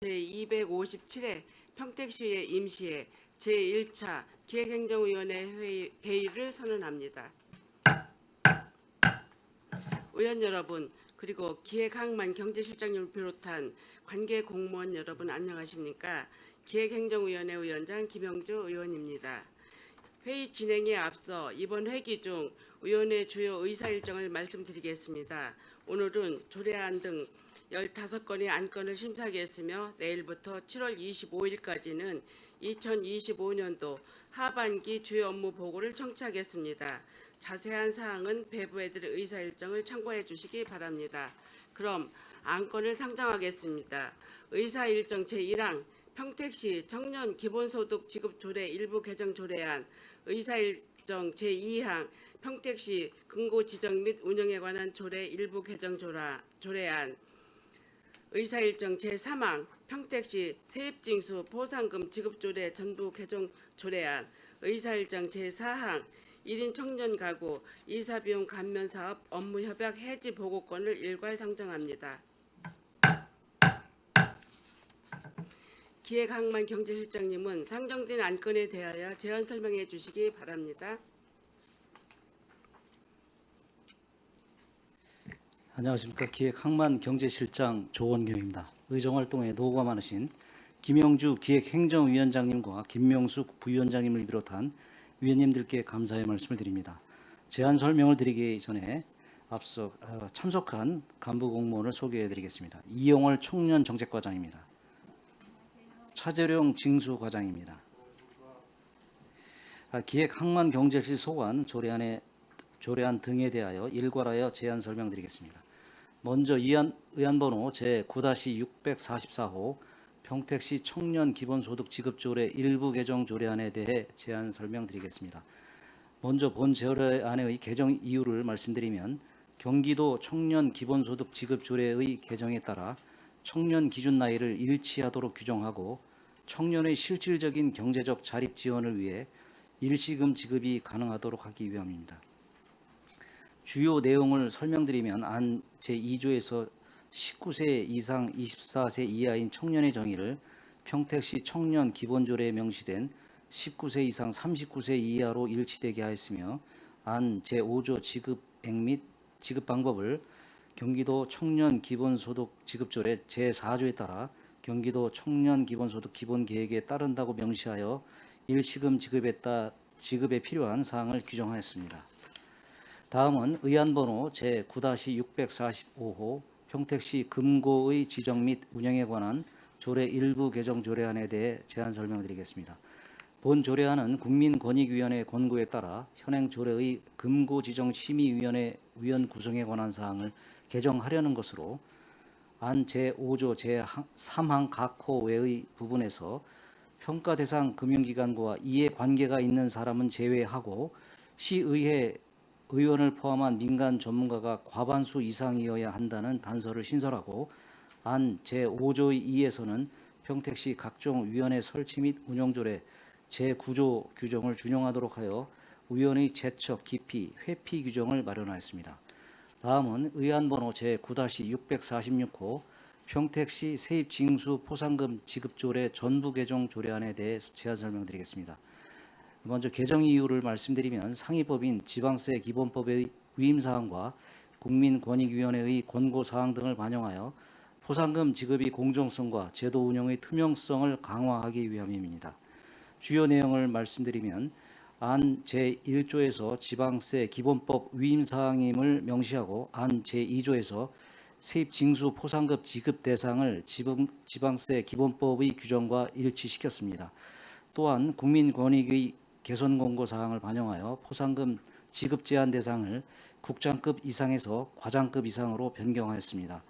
제257회 평택시의 임시회 제1차 기획행정위원회 회의를 선언합니다. 의원 여러분, 그리고 기획항만 경제실장님을 비롯한 관계 공무원 여러분 안녕하십니까? 기획행정위원회 위원장 김영주 의원입니다. 회의 진행에 앞서 이번 회기 중 위원회 주요 의사일정을 말씀드리겠습니다. 오늘은 조례안 등 15건의 안건을 심사하겠으며 내일부터 7월 25일까지는 2025년도 하반기 주요 업무 보고를 청취하겠습니다. 자세한 사항은 배부해드릴 의사일정을 참고해 주시기 바랍니다. 그럼 안건을 상정하겠습니다. 의사일정 제1항 평택시 청년 기본소득 지급 조례 일부 개정 조례안, 의사일정 제2항 평택시 금고 지정 및 운영에 관한 조례 일부 개정 조례안, 의사일정 제3항 평택시 세입징수 보상금 지급조례 전부 개정 조례안, 의사일정 제4항 1인 청년 가구 이사비용 감면사업 업무협약 해지 보고권을 일괄 상정합니다. 기획항만 경제실장님은 상정된 안건에 대하여 제안 설명해 주시기 바랍니다. 안녕하십니까. 기획항만 경제실장 조원경입니다. 의정활동에 노고가 많으신 김영주 기획행정위원장님과 김명숙 부위원장님을 비롯한 위원님들께 감사의 말씀을 드립니다. 제안 설명을 드리기 전에 앞서 참석한 간부 공무원을 소개해 드리겠습니다. 이용월 청년정책과장입니다. 차재룡 징수과장입니다. 기획항만 경제실 소관 조례안 등에 대하여 일괄하여 제안 설명드리겠습니다. 먼저 의안번호 제9-644호 평택시 청년 기본소득 지급조례 일부 개정 조례안에 대해 제안 설명드리겠습니다. 먼저 본 조례안의 개정 이유를 말씀드리면 경기도 청년 기본소득 지급조례의 개정에 따라 청년 기준 나이를 일치하도록 규정하고 청년의 실질적인 경제적 자립 지원을 위해 일시금 지급이 가능하도록 하기 위함입니다. 주요 내용을 설명드리면 안 제2조에서 19세 이상 24세 이하인 청년의 정의를 평택시 청년 기본조례에 명시된 19세 이상 39세 이하로 일치되게 하였으며 안 제5조 지급액 및 지급 방법을 경기도 청년 기본소득 지급조례 제4조에 따라 경기도 청년 기본소득 기본계획에 따른다고 명시하여 일시금 지급에 필요한 사항을 규정하였습니다. 다음은 의안번호 제9-645호 평택시 금고의 지정 및 운영에 관한 조례 일부 개정 조례안에 대해 제안 설명드리겠습니다. 본 조례안은 국민권익위원회 권고에 따라 현행 조례의 금고 지정 심의위원회 위원 구성에 관한 사항을 개정하려는 것으로 안 제5조 제3항 각호 외의 부분에서 평가 대상 금융기관과 이해관계가 있는 사람은 제외하고 시의회 의원을 포함한 민간 전문가가 과반수 이상이어야 한다는 단서를 신설하고 안 제5조 2에서는 평택시 각종 위원회 설치 및 운영조례 제9조 규정을 준용하도록 하여 위원의 제척, 기피, 회피 규정을 마련하였습니다. 다음은 의안번호 제9-646호 평택시 세입징수 포상금 지급조례 전부 개정 조례안에 대해 제안 설명드리겠습니다. 먼저 개정 이유를 말씀드리면 상위법인 지방세 기본법의 위임사항과 국민권익위원회의 권고사항 등을 반영하여 포상금 지급이 공정성과 제도 운영의 투명성을 강화하기 위함입니다. 주요 내용을 말씀드리면 안 제1조에서 지방세 기본법 위임사항임을 명시하고 안 제2조에서 세입징수 포상금 지급 대상을 지방세 기본법의 규정과 일치시켰습니다. 또한 국민권익의 개선 공고 사항을 반영하여 포상금 지급 제한 대상을 국장급 이상에서 과장급 이상으로 변경하였습니다.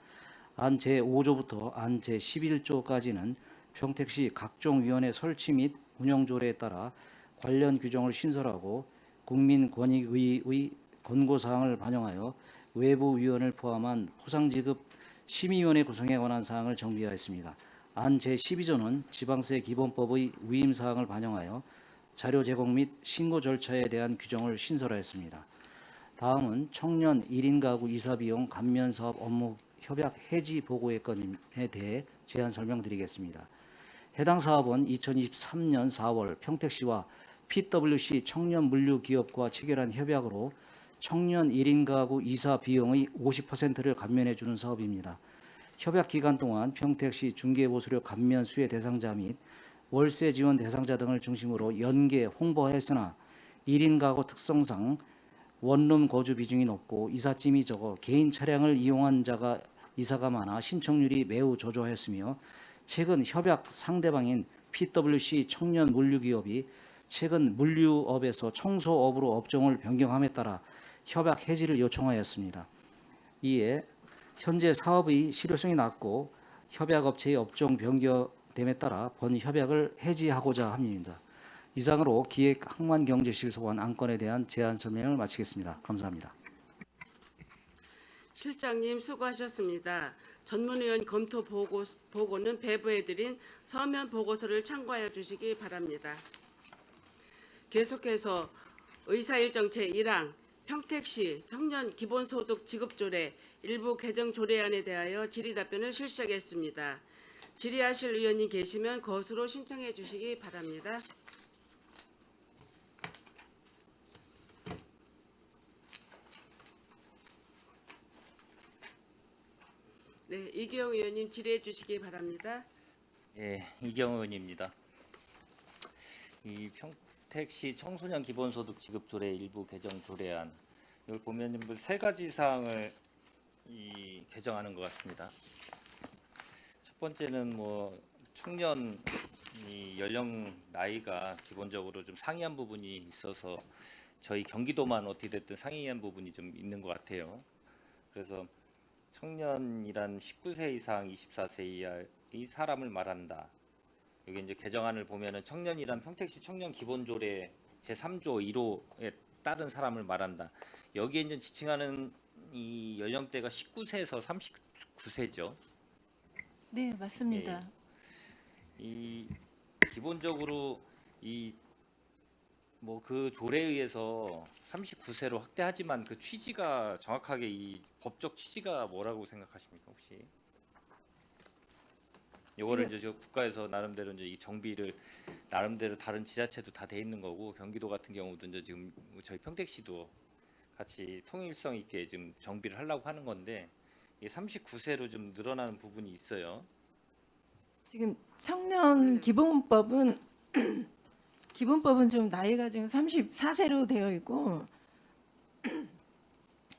안 제5조부터 안 제11조까지는 평택시 각종 위원회 설치 및 운영 조례에 따라 관련 규정을 신설하고 국민권익위의 권고 사항을 반영하여 외부 위원을 포함한 포상지급 심의위원회 구성에 관한 사항을 정비하였습니다. 안 제12조는 지방세 기본법의 위임 사항을 반영하여 자료 제공 및 신고 절차에 대한 규정을 신설하였습니다. 다음은 청년 1인 가구 이사비용 감면 사업 업무 협약 해지 보고의 건에 대해 제안 설명드리겠습니다. 해당 사업은 2023년 4월 평택시와 PwC 청년 물류 기업과 체결한 협약으로 청년 1인 가구 이사 비용의 50%를 감면해 주는 사업입니다. 협약 기간 동안 평택시 중개보수료 감면 수혜 대상자 및 월세 지원 대상자 등을 중심으로 연계 홍보하였으나 1인 가구 특성상 원룸 거주 비중이 높고 이삿짐이 적어 개인 차량을 이용한 자가 이사가 많아 신청률이 매우 저조하였으며 최근 협약 상대방인 PwC 청년 물류기업이 최근 물류업에서 청소업으로 업종을 변경함에 따라 협약 해지를 요청하였습니다. 이에 현재 사업의 실효성이 낮고 협약업체의 업종 변경됨에 따라 본 협약을 해지하고자 합니다. 이상으로 기획항만경제실소관 안건에 대한 제안 설명을 마치겠습니다. 감사합니다. 실장님 수고하셨습니다. 전문위원 검토 보고는 배부해드린 서면 보고서를 참고하여 주시기 바랍니다. 계속해서 의사일정 제1항 평택시 청년 기본소득 지급조례 일부 개정 조례안에 대하여 질의답변을 실시하겠습니다. 질의하실 의원님 계시면 거수로 신청해 주시기 바랍니다. 네, 이기영 의원님 질의해 주시기 바랍니다. 예, 이경호 의원입니다. 이 평택시 청소년 기본소득 지급조례 일부 개정 조례안 이걸 보면 세 가지 사항을 개정하는 것 같습니다. 첫 번째는 청년 연령 나이가 기본적으로 좀 상이한 부분이 있어서 저희 경기도만 어떻게 됐든 상이한 부분이 좀 있는 것 같아요. 그래서 청년이란 19세 이상 24세 이하의 사람을 말한다. 여기 이제 개정안을 보면은 청년이란 평택시 청년 기본조례 제3조 1호에 따른 사람을 말한다. 여기에 이제 지칭하는 이 연령대가 19세에서 39세죠. 네, 맞습니다. 이 기본적으로 그 조례에 의해서 39세로 확대하지만 그 취지가 정확하게 이 법적 취지가 뭐라고 생각하십니까 혹시? 요거를 이제 국가에서 나름대로 이제 이 정비를 나름대로 다른 지자체도 다 돼 있는 거고 경기도 같은 경우도 이제 지금 저희 평택시도 같이 통일성 있게 지금 정비를 하려고 하는 건데 이 39세로 좀 늘어나는 부분이 있어요. 지금 청년 기본법은 좀 나이가 지금 34세로 되어 있고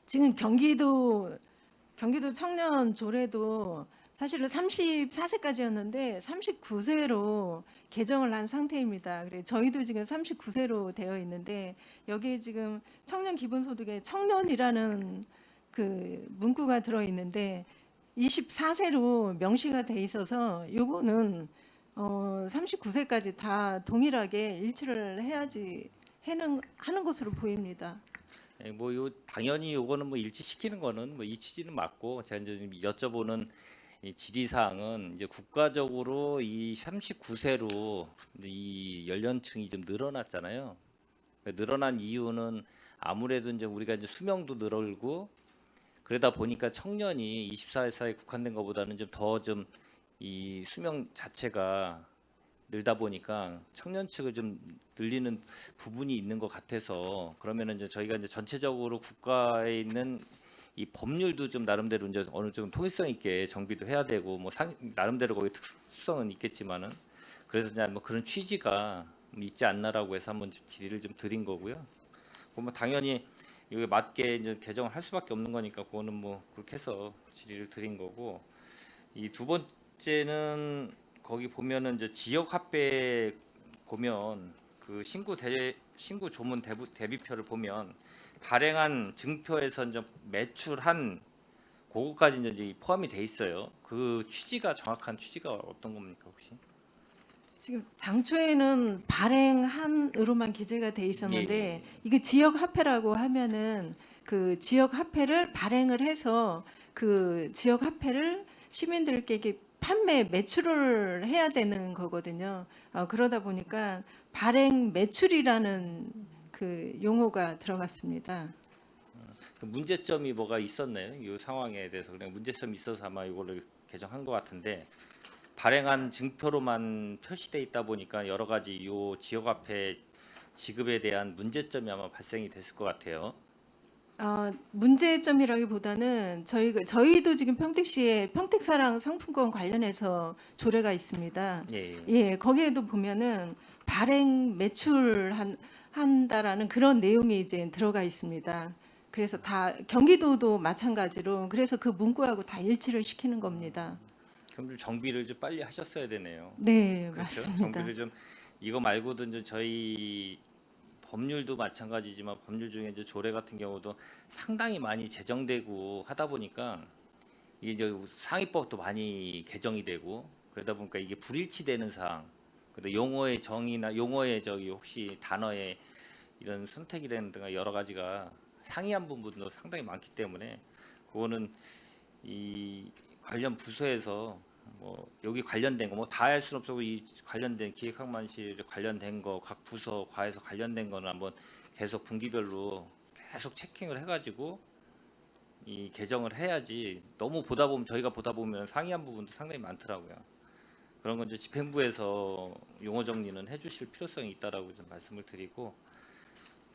지금 경기도 청년 조례도 사실은 34세까지였는데 39세로 개정을 한 상태입니다. 그래 저희도 지금 39세로 되어 있는데 여기에 지금 청년 기본소득에 청년이라는 그 문구가 들어 있는데 24세로 명시가 돼 있어서 요거는 39세까지 다 동일하게 일치를 해야지 하는 것으로 보입니다. 예, 당연히 요거는 일치시키는 거는 이 취지는 맞고 제가 이제 좀 여쭤보는 이 질의 사항은 이제 국가적으로 이 39세로 이 연령층이 좀 늘어났잖아요. 늘어난 이유는 아무래도 이제 우리가 이제 수명도 늘고 그러다 보니까 청년이 24세에 국한된 것보다는 좀 더 좀 이 수명 자체가 늘다 보니까 청년 측을 좀 늘리는 부분이 있는 것 같아서 그러면은 이제 저희가 이제 전체적으로 국가에 있는 이 법률도 좀 나름대로 이제 어느 정도 통일성 있게 정비도 해야 되고 나름대로 거기 특수성은 있겠지만은 그래서 이제 그런 취지가 있지 않나라고 해서 한번 질의를 좀 드린 거고요. 보면 당연히 이게 맞게 이제 개정을 할 수밖에 없는 거니까 그거는 그렇게 해서 질의를 드린 거고 이 두 번째는 거기 보면은 이제 지역 합배 보면 그 신고 조문 대비표를 보면 발행한 증표에서 이제 매출한 그거까지 이제 포함이 돼 있어요. 그 정확한 취지가 어떤 겁니까 혹시? 지금 당초에는 발행한으로만 기재가 돼 있었는데 예. 이게 지역 화폐라고 하면은 그 지역 화폐를 발행을 해서 그 지역 화폐를 시민들께 이렇게 매출을 해야 되는 거거든요. 그러다 보니까 발행 매출이라는 그 용어가 들어갔습니다. 그 문제점이 뭐가 있었나요? 이 상황에 대해서 그냥 문제점이 있어서 아마 이거를 개정한 것 같은데 발행한 증표로만 표시돼 있다 보니까 여러 가지 요 지역화폐 지급에 대한 문제점이 아마 발생이 됐을 것 같아요. 문제점이라기보다는 저희도 지금 평택시에 평택사랑 상품권 관련해서 조례가 있습니다. 예. 예, 거기에도 보면은 발행 한다라는 그런 내용이 이제 들어가 있습니다. 그래서 다 경기도도 마찬가지로 그래서 그 문구하고 다 일치를 시키는 겁니다. 그럼 좀 정비를 좀 빨리 하셨어야 되네요. 네, 그렇죠? 맞습니다. 정비를 좀 이거 말고도 이제 저희 법률도 마찬가지지만 법률 중에 이제 조례 같은 경우도 상당히 많이 제정되고 하다 보니까 이게 이제 상위법도 많이 개정이 되고 그러다 보니까 이게 불일치되는 사항, 그다음 용어의 정의나 용어의 저기 혹시 단어의 이런 선택이라든가 여러 가지가 상이한 부분도 상당히 많기 때문에 그거는 이 관련 부서에서 뭐 여기 관련된 거 뭐 다 할 수는 없고 이 관련된 기획항만실 관련된 거 각 부서 과에서 관련된 거는 한번 계속 분기별로 계속 체킹을 해가지고 이 개정을 해야지 너무 보다 보면 저희가 보다 보면 상이한 부분도 상당히 많더라고요. 그런 건 이제 집행부에서 용어 정리는 해주실 필요성이 있다라고 좀 말씀을 드리고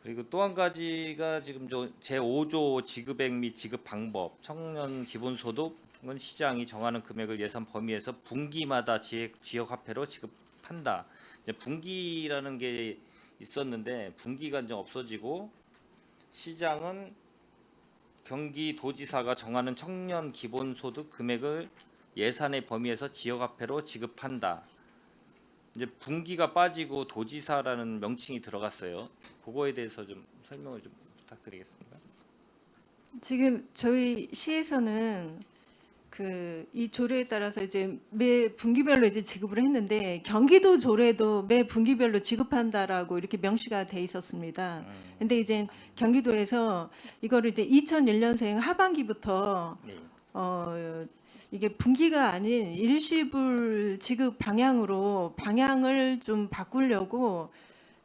그리고 또 한 가지가 지금 제 5조 지급액 및 지급 방법 청년 기본소득은 시장이 정하는 금액을 예산 범위에서 분기마다 지역 화폐로 지급한다. 이제 분기라는 게 있었는데 분기가 이제 없어지고 시장은 경기도지사가 정하는 청년 기본소득 금액을 예산의 범위에서 지역 화폐로 지급한다. 이제 분기가 빠지고 도지사라는 명칭이 들어갔어요. 그거에 대해서 좀 설명을 좀 부탁드리겠습니다. 지금 저희 시에서는 이 조례에 따라서 이제 매 분기별로 이제 지급을 했는데 경기도 조례도 매 분기별로 지급한다라고 이렇게 명시가 돼 있었습니다. 근데 이제 경기도에서 이거를 이제 2001년생 하반기부터 네. 이게 분기가 아닌 일시불 지급 방향을 좀 바꾸려고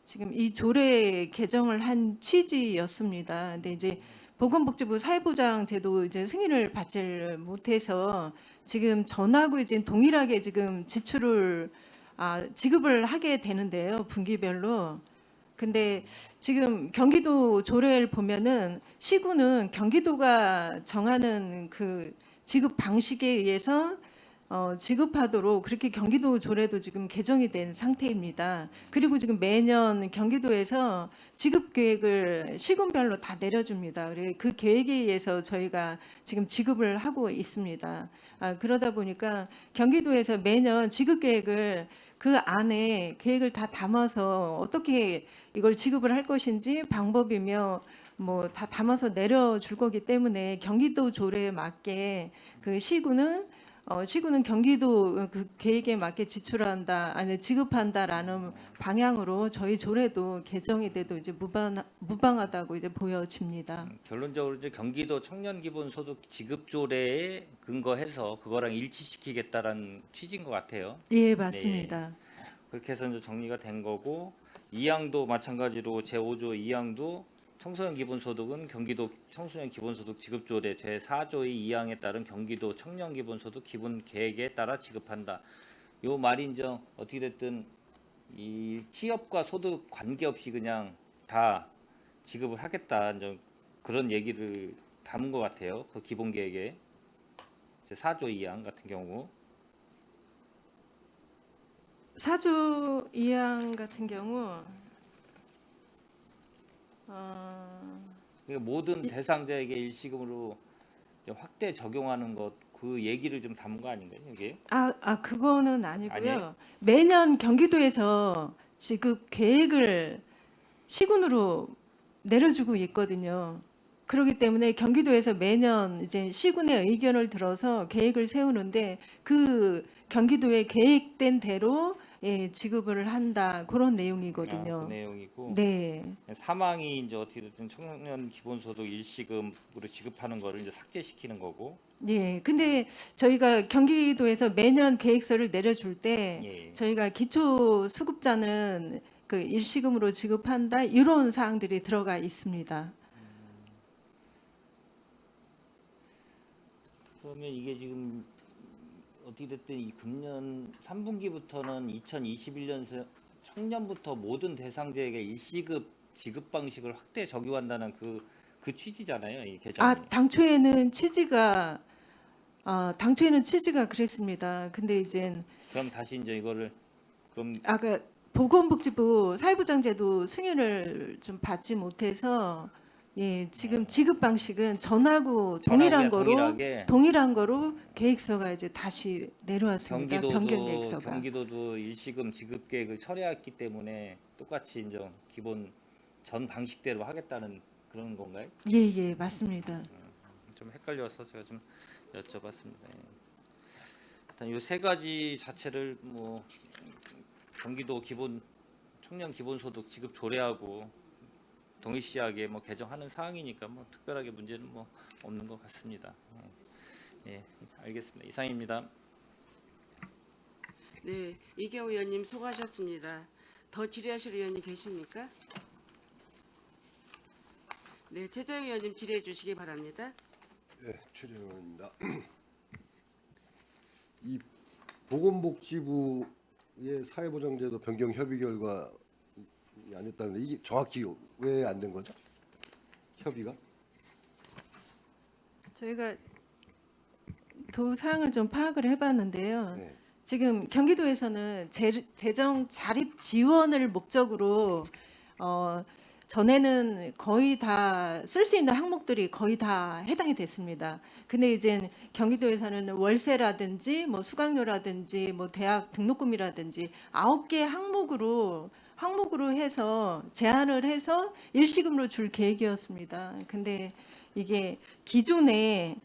지금 이 조례 개정을 한 취지였습니다. 근데 이제 보건복지부 사회보장 제도 이제 승인을 받지 못해서 지금 전하고 이제 동일하게 지금 지급을 하게 되는데요. 분기별로. 근데 지금 경기도 조례를 보면은 시군은 경기도가 정하는 그 지급 방식에 의해서 지급하도록 그렇게 경기도 조례도 지금 개정이 된 상태입니다. 그리고 지금 매년 경기도에서 지급 계획을 시군별로 다 내려줍니다. 그 계획에 의해서 저희가 지금 지급을 하고 있습니다. 그러다 보니까 경기도에서 매년 지급 계획을 그 안에 계획을 다 담아서 어떻게 이걸 지급을 할 것인지 방법이며 뭐 다 담아서 내려줄 거기 때문에 경기도 조례에 맞게 그 시군은 경기도 그 계획에 맞게 지급한다라는 방향으로 저희 조례도 개정이 돼도 이제 무방하다고 이제 보여집니다. 결론적으로 이제 경기도 청년 기본소득 지급 조례에 근거해서 그거랑 일치시키겠다라는 취지인 것 같아요. 예, 맞습니다. 그렇게 해서 이제 정리가 된 거고 2항도 마찬가지로 제5조 2항도 청소년 기본소득은 경기도 청소년 기본소득 지급조례 제4조의 2항에 따른 경기도 청년 기본소득 기본 계획에 따라 지급한다. 요 말이 이제 어떻게 됐든 이 취업과 소득 관계없이 그냥 다 지급을 하겠다. 이제 그런 얘기를 담은 것 같아요. 그 기본 계획에 제4조 2항 같은 경우. 4조 2항 같은 경우 그러니까 모든 대상자에게 일시금으로 이제 확대 적용하는 것 그 얘기를 좀 담은 거 아닌가요, 이게? 그거는 아니고요. 아니에요? 매년 경기도에서 지급 계획을 시군으로 내려주고 있거든요. 그렇기 때문에 경기도에서 매년 이제 시군의 의견을 들어서 계획을 세우는데 그 경기도의 계획된 대로 지급을 한다 그런 내용이거든요. 그 내용이고 네. 사망이 이제 어떻게 됐든 청년 기본소득 일시금으로 지급하는 거를 이제 삭제시키는 거고. 예. 근데 저희가 경기도에서 매년 계획서를 내려줄 때 예. 저희가 기초 수급자는 그 일시금으로 지급한다 이런 사항들이 들어가 있습니다. 그러면 이게 지금 어떻게 됐든 이 금년 3분기부터는 2021년 청년부터 모든 대상자에게 일시급 지급 방식을 확대 적용한다는 그 취지잖아요, 이 개정이. 당초에는 취지가 그랬습니다. 근데 이제 그럼 다시 이제 이거를 그럼 아까 보건복지부 사회보장제도 승인을 좀 받지 못해서 지금 지급 방식은 전하고 동일하게 동일한 거로 계획서가 이제 다시 내려왔습니다. 변경 계획서가. 경기도도 일시금 지급 계획을 철회했기 때문에 똑같이 이제 기본 전 방식대로 하겠다는 그런 건가요? 예, 맞습니다. 좀 헷갈려서 제가 좀 여쭤봤습니다. 예. 일단 이 세 가지 자체를 뭐 경기도 청년 기본소득 지급 조례하고 동일시하게 뭐 개정하는 사항이니까 뭐 특별하게 문제는 뭐 없는 것 같습니다. 예, 알겠습니다. 이상입니다. 네, 이경우 의원님 수고하셨습니다. 더 질의하실 의원이 계십니까? 네, 최재형 의원님 질의해 주시기 바랍니다. 네, 최재형입니다. 이 보건복지부의 사회보장제도 변경 협의 결과 안 됐다는데 이게 정확히 왜 안 된 거죠? 협의가? 저희가 사항을 좀 파악을 해봤는데요. 네. 지금 경기도에서는 재정 자립 지원을 목적으로 전에는 거의 다 쓸 수 있는 항목들이 거의 다 해당이 됐습니다. 근데 이제 경기도에서는 월세라든지 뭐 수강료라든지 뭐 대학 등록금이라든지 9개 항목으로 해서 제한을 해서 일시금으로 줄 계획이었습니다. 근데 이게 기존에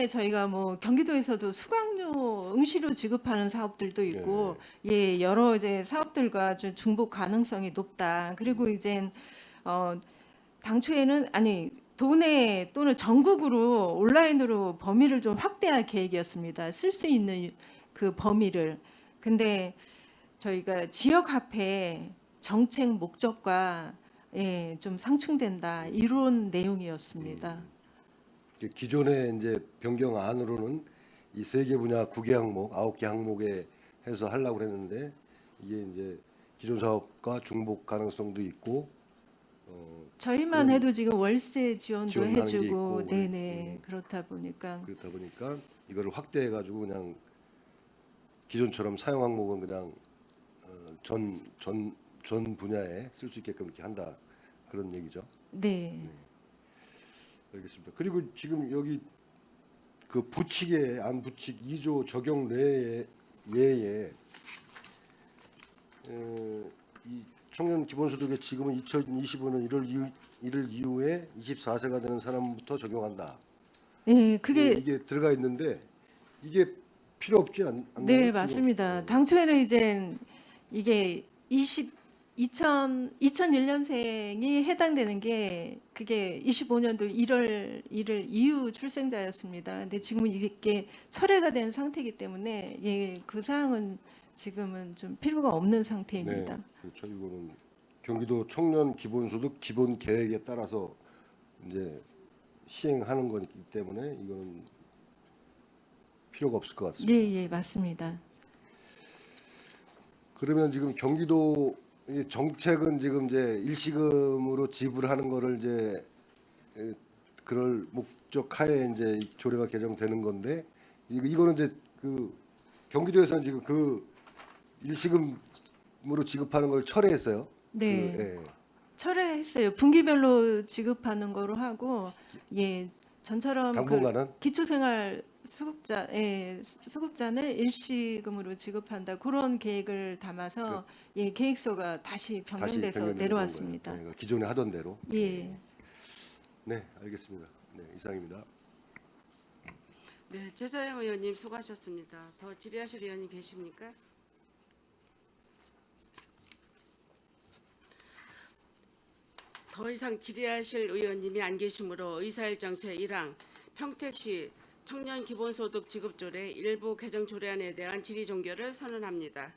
저희가 뭐 경기도에서도 수강료 응시료 지급하는 사업들도 있고 여러 이제 사업들과 좀 중복 가능성이 높다. 그리고 이제 당초에는 도내 또는 전국으로 온라인으로 범위를 좀 확대할 계획이었습니다. 쓸 수 있는 그 범위를. 근데 저희가 지역 화폐 정책 목적과 좀 상충된다 이런 내용이었습니다. 기존의 이제 변경안으로는 이 3개 분야 9개 항목, 9개 항목에 해서 하려고 했는데 이게 이제 기존 사업과 중복 가능성도 있고 저희만 해도 지금 월세 지원도 지원하는 게 해주고 있고 네네 그렇다 보니까 이거를 확대해 가지고 그냥 기존처럼 사용 항목은 그냥 전 분야에 쓸 수 있게끔 이렇게 한다 그런 얘기죠. 네. 알겠습니다. 그리고 지금 여기 그 부칙에 안 부칙 2조 적용 예에 이 청년 기본소득의 지금은 2025년 1월 이후에 24세가 되는 사람부터 적용한다. 네, 그게 이게 들어가 있는데 이게 필요 없지 않나요? 네, 지금? 맞습니다. 당초에는 이제 이게 2001년생이 해당되는 게 그게 25년도 1월 1일 이후 출생자였습니다. 근데 지금은 이게 철회가 된 상태이기 때문에 그 사항은 지금은 좀 필요가 없는 상태입니다. 네, 그렇죠. 이거는 경기도 청년 기본소득 기본 계획에 따라서 이제 시행하는 거기 때문에 이거는 필요가 없을 것 같습니다. 예, 맞습니다. 그러면 지금 경기도 이 정책은 지금 이제 일시금으로 지불하는 거를 이제 그럴 목적 하에 이제 이 조례가 개정되는 건데 이거는 이제 그 경기도에서는 지금 그 일시금으로 지급하는 걸 철회했어요. 네. 철회했어요. 분기별로 지급하는 거로 하고 전처럼 당분간은 기초생활 수급자는 일시금으로 지급한다 그런 계획을 담아서 계획서가 다시 변경돼서 변경된 내려왔습니다. 거예요. 네, 기존에 하던 대로. 예. 네, 알겠습니다. 네, 이상입니다. 네, 최재형 의원님 수고하셨습니다. 더 질의하실 의원이 계십니까? 더 이상 질의하실 의원님이 안 계시므로 의사일정 제1항 평택시 청년 기본소득 지급조례 일부 개정 조례안에 대한 질의 종결을 선언합니다.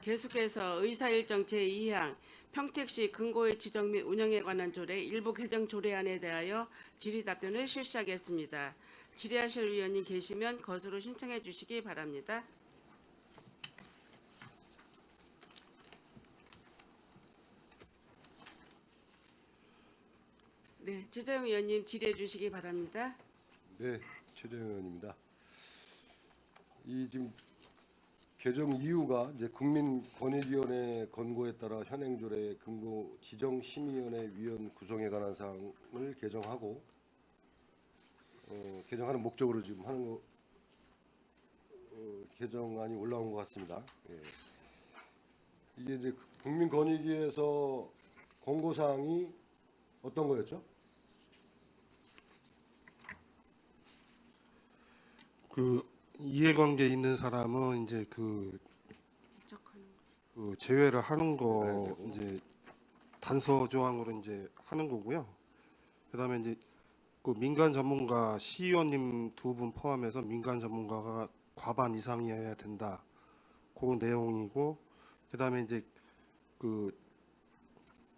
계속해서 의사일정 제2항 평택시 근고의 지정 및 운영에 관한 조례 일부 개정 조례안에 대하여 질의 답변을 실시하겠습니다. 질의하실 의원님 계시면 거수로 신청해 주시기 바랍니다. 네, 최재형 의원님 질의해 주시기 바랍니다. 네, 최재형 의원입니다. 이 지금 개정 이유가 이제 국민권익위원회 권고에 따라 현행조례 근거 지정 심의위원회 위원 구성에 관한 사항을 개정하고 개정하는 목적으로 지금 하는 거 개정안이 올라온 것 같습니다. 예. 이게 이제 국민권익위에서 권고 사항이 어떤 거였죠? 그 이해관계 있는 사람은 이제 그 제외를 하는 거 이제 단서 조항으로 이제 하는 거고요. 그다음에 이제 그 민간 전문가 시의원님 2분 포함해서 민간 전문가가 과반 이상이어야 된다. 그 내용이고, 그다음에 이제 그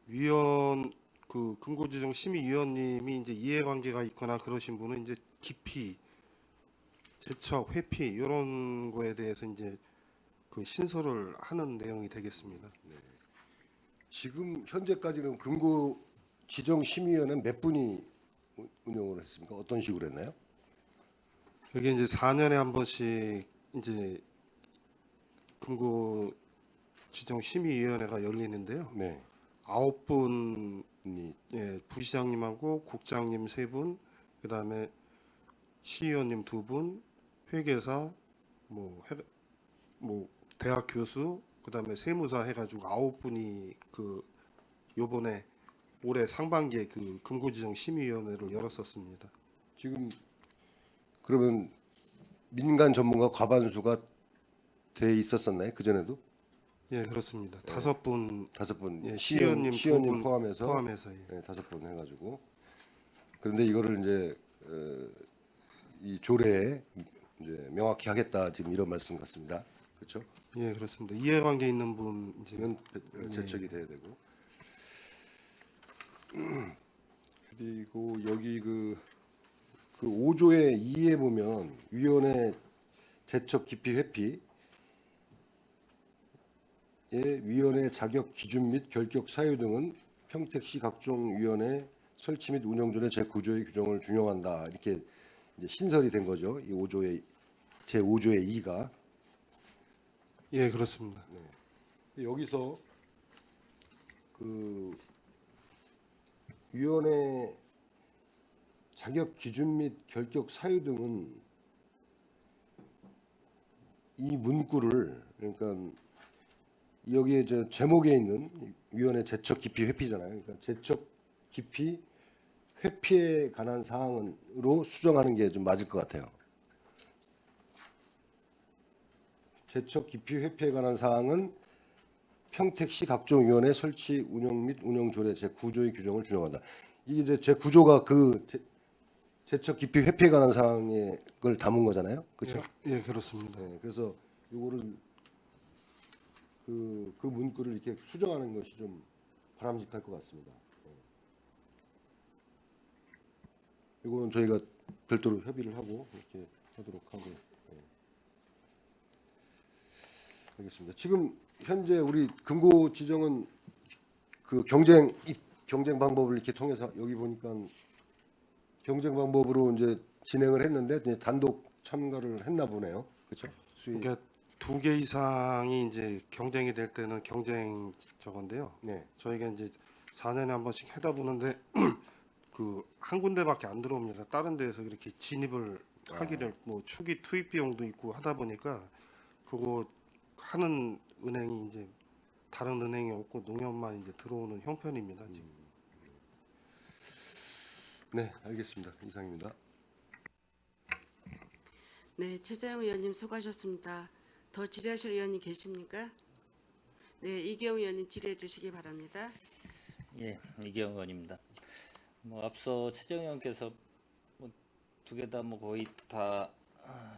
위원 그 금고지정 심의위원님이 이제 이해관계가 있거나 그러신 분은 이제 기피, 재척, 회피 이런 거에 대해서 이제 그 신설을 하는 내용이 되겠습니다. 지금 현재까지는 금고 지정 심의위원회는 몇 분이 운영을 했습니까? 어떤 식으로 했나요? 여기 이제 4년에 한 번씩 이제 금고 지정 심의위원회가 열리는데요. 네. 9분, 이 예, 부시장님하고 국장님 3분, 그다음에 시의원님 2분, 회계사, 뭐 대학 교수, 그다음에 세무사 해가지고 9분이 그 요번에 올해 상반기에 그 금고지정 심의위원회를 열었었습니다. 지금 그러면 민간 전문가 과반수가 돼 있었었나요? 그 전에도 예, 그렇습니다. 5분, 5분, 예, 시의원님 시의원님 2분 포함해서 예. 네, 5분 해가지고 그런데 이거를 이제 이 조례에 이제 명확히 하겠다 지금 이런 말씀 같습니다. 그렇죠? 예, 그렇습니다. 이해관계 있는 분 이제 이건 제척이 돼야 되고 그리고 여기 그 5조의 2에 보면 위원회 제척 기피 회피 의 위원회 자격 기준 및 결격 사유 등은 평택시 각종 위원회 설치 및 운영조례 제9조의 규정을 준용한다. 이렇게 이제 신설이 된 거죠. 이 5조의 제 5조의 2가 예, 그렇습니다. 여기서 그 위원회 자격 기준 및 결격 사유 등은 이 문구를 그러니까 여기에 저 제목에 있는 위원회 제척 기피 회피잖아요. 그러니까 제척 기피 회피에 관한 사항으로 수정하는 게 좀 맞을 것 같아요. 제척 기피 회피에 관한 사항은 평택시 각종 위원회 설치 운영 및 운영 조례 제9조의 규정을 준용한다. 이게 이제 제9조가 그 제척 기피 회피에 관한 사항에 걸 담은 거잖아요. 그렇죠? 예, 그렇습니다. 네, 그래서 이거를 그 문구를 이렇게 수정하는 것이 좀 바람직할 것 같습니다. 이거는 저희가 별도로 협의를 하고 이렇게 하도록 하고. 알겠습니다. 지금 현재 우리 금고 지정은 그 경쟁 방법을 이렇게 통해서 여기 보니까 경쟁 방법으로 이제 진행을 했는데 이제 단독 참가를 했나 보네요. 그렇죠? 수익. 그러니까 2개 이상이 이제 경쟁이 될 때는 경쟁 저건데요. 네. 저희가 이제 4년에 한 번씩 해다 보는데 그 한 군데밖에 안 들어옵니다. 다른 데에서 이렇게 진입을 하기를 뭐 초기 투입 비용도 있고 하다 보니까 그거 하는 은행이 이제 다른 은행이 없고 농협만 이제 들어오는 형편입니다. 지금. 네, 알겠습니다. 이상입니다. 네, 최재형 의원님 수고하셨습니다. 더 질의하실 의원님 계십니까? 네, 이기영 의원님 질의해 주시기 바랍니다. 예, 이기영 의원입니다. 뭐 앞서 최재형 의원께서 뭐 두 개 다 뭐 거의 다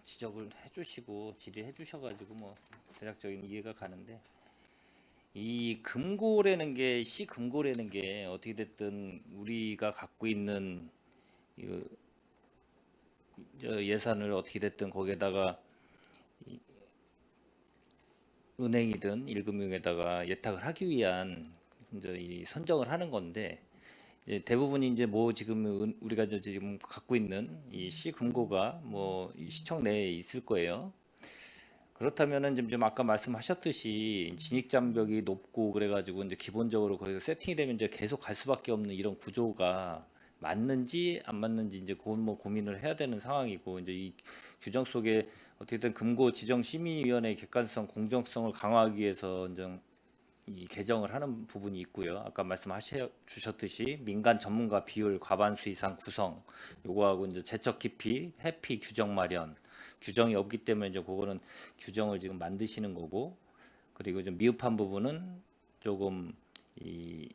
지적을 해주시고 질의해 주셔가지고 뭐 대략적인 이해가 가는데 이 금고라는 게 시금고라는 게 어떻게 됐든 우리가 갖고 있는 예산을 어떻게 됐든 거기에다가 은행이든 1금융에다가 예탁을 하기 위한 이제 이 선정을 하는 건데 이제 대부분이 이제 뭐 지금 우리가 이제 지금 갖고 있는 이 시금고가 뭐 이 시청 내에 있을 거예요. 그렇다면은 좀 아까 말씀하셨듯이 진입 장벽이 높고 그래가지고 이제 기본적으로 거기서 세팅이 되면 이제 계속 갈 수밖에 없는 이런 구조가 맞는지 안 맞는지 이제 그건 뭐 고민을 해야 되는 상황이고 이제 이 규정 속에 어떻게든 금고 지정 심의위원회 객관성 공정성을 강화하기 위해서 이제 이 개정을 하는 부분이 있고요. 아까 주셨듯이 민간 전문가 비율 과반수 이상 구성 요거하고 이제 재적 깊이 회피 규정 마련 규정이 없기 때문에 이제 그거는 규정을 지금 만드시는 거고 그리고 좀 미흡한 부분은 조금 이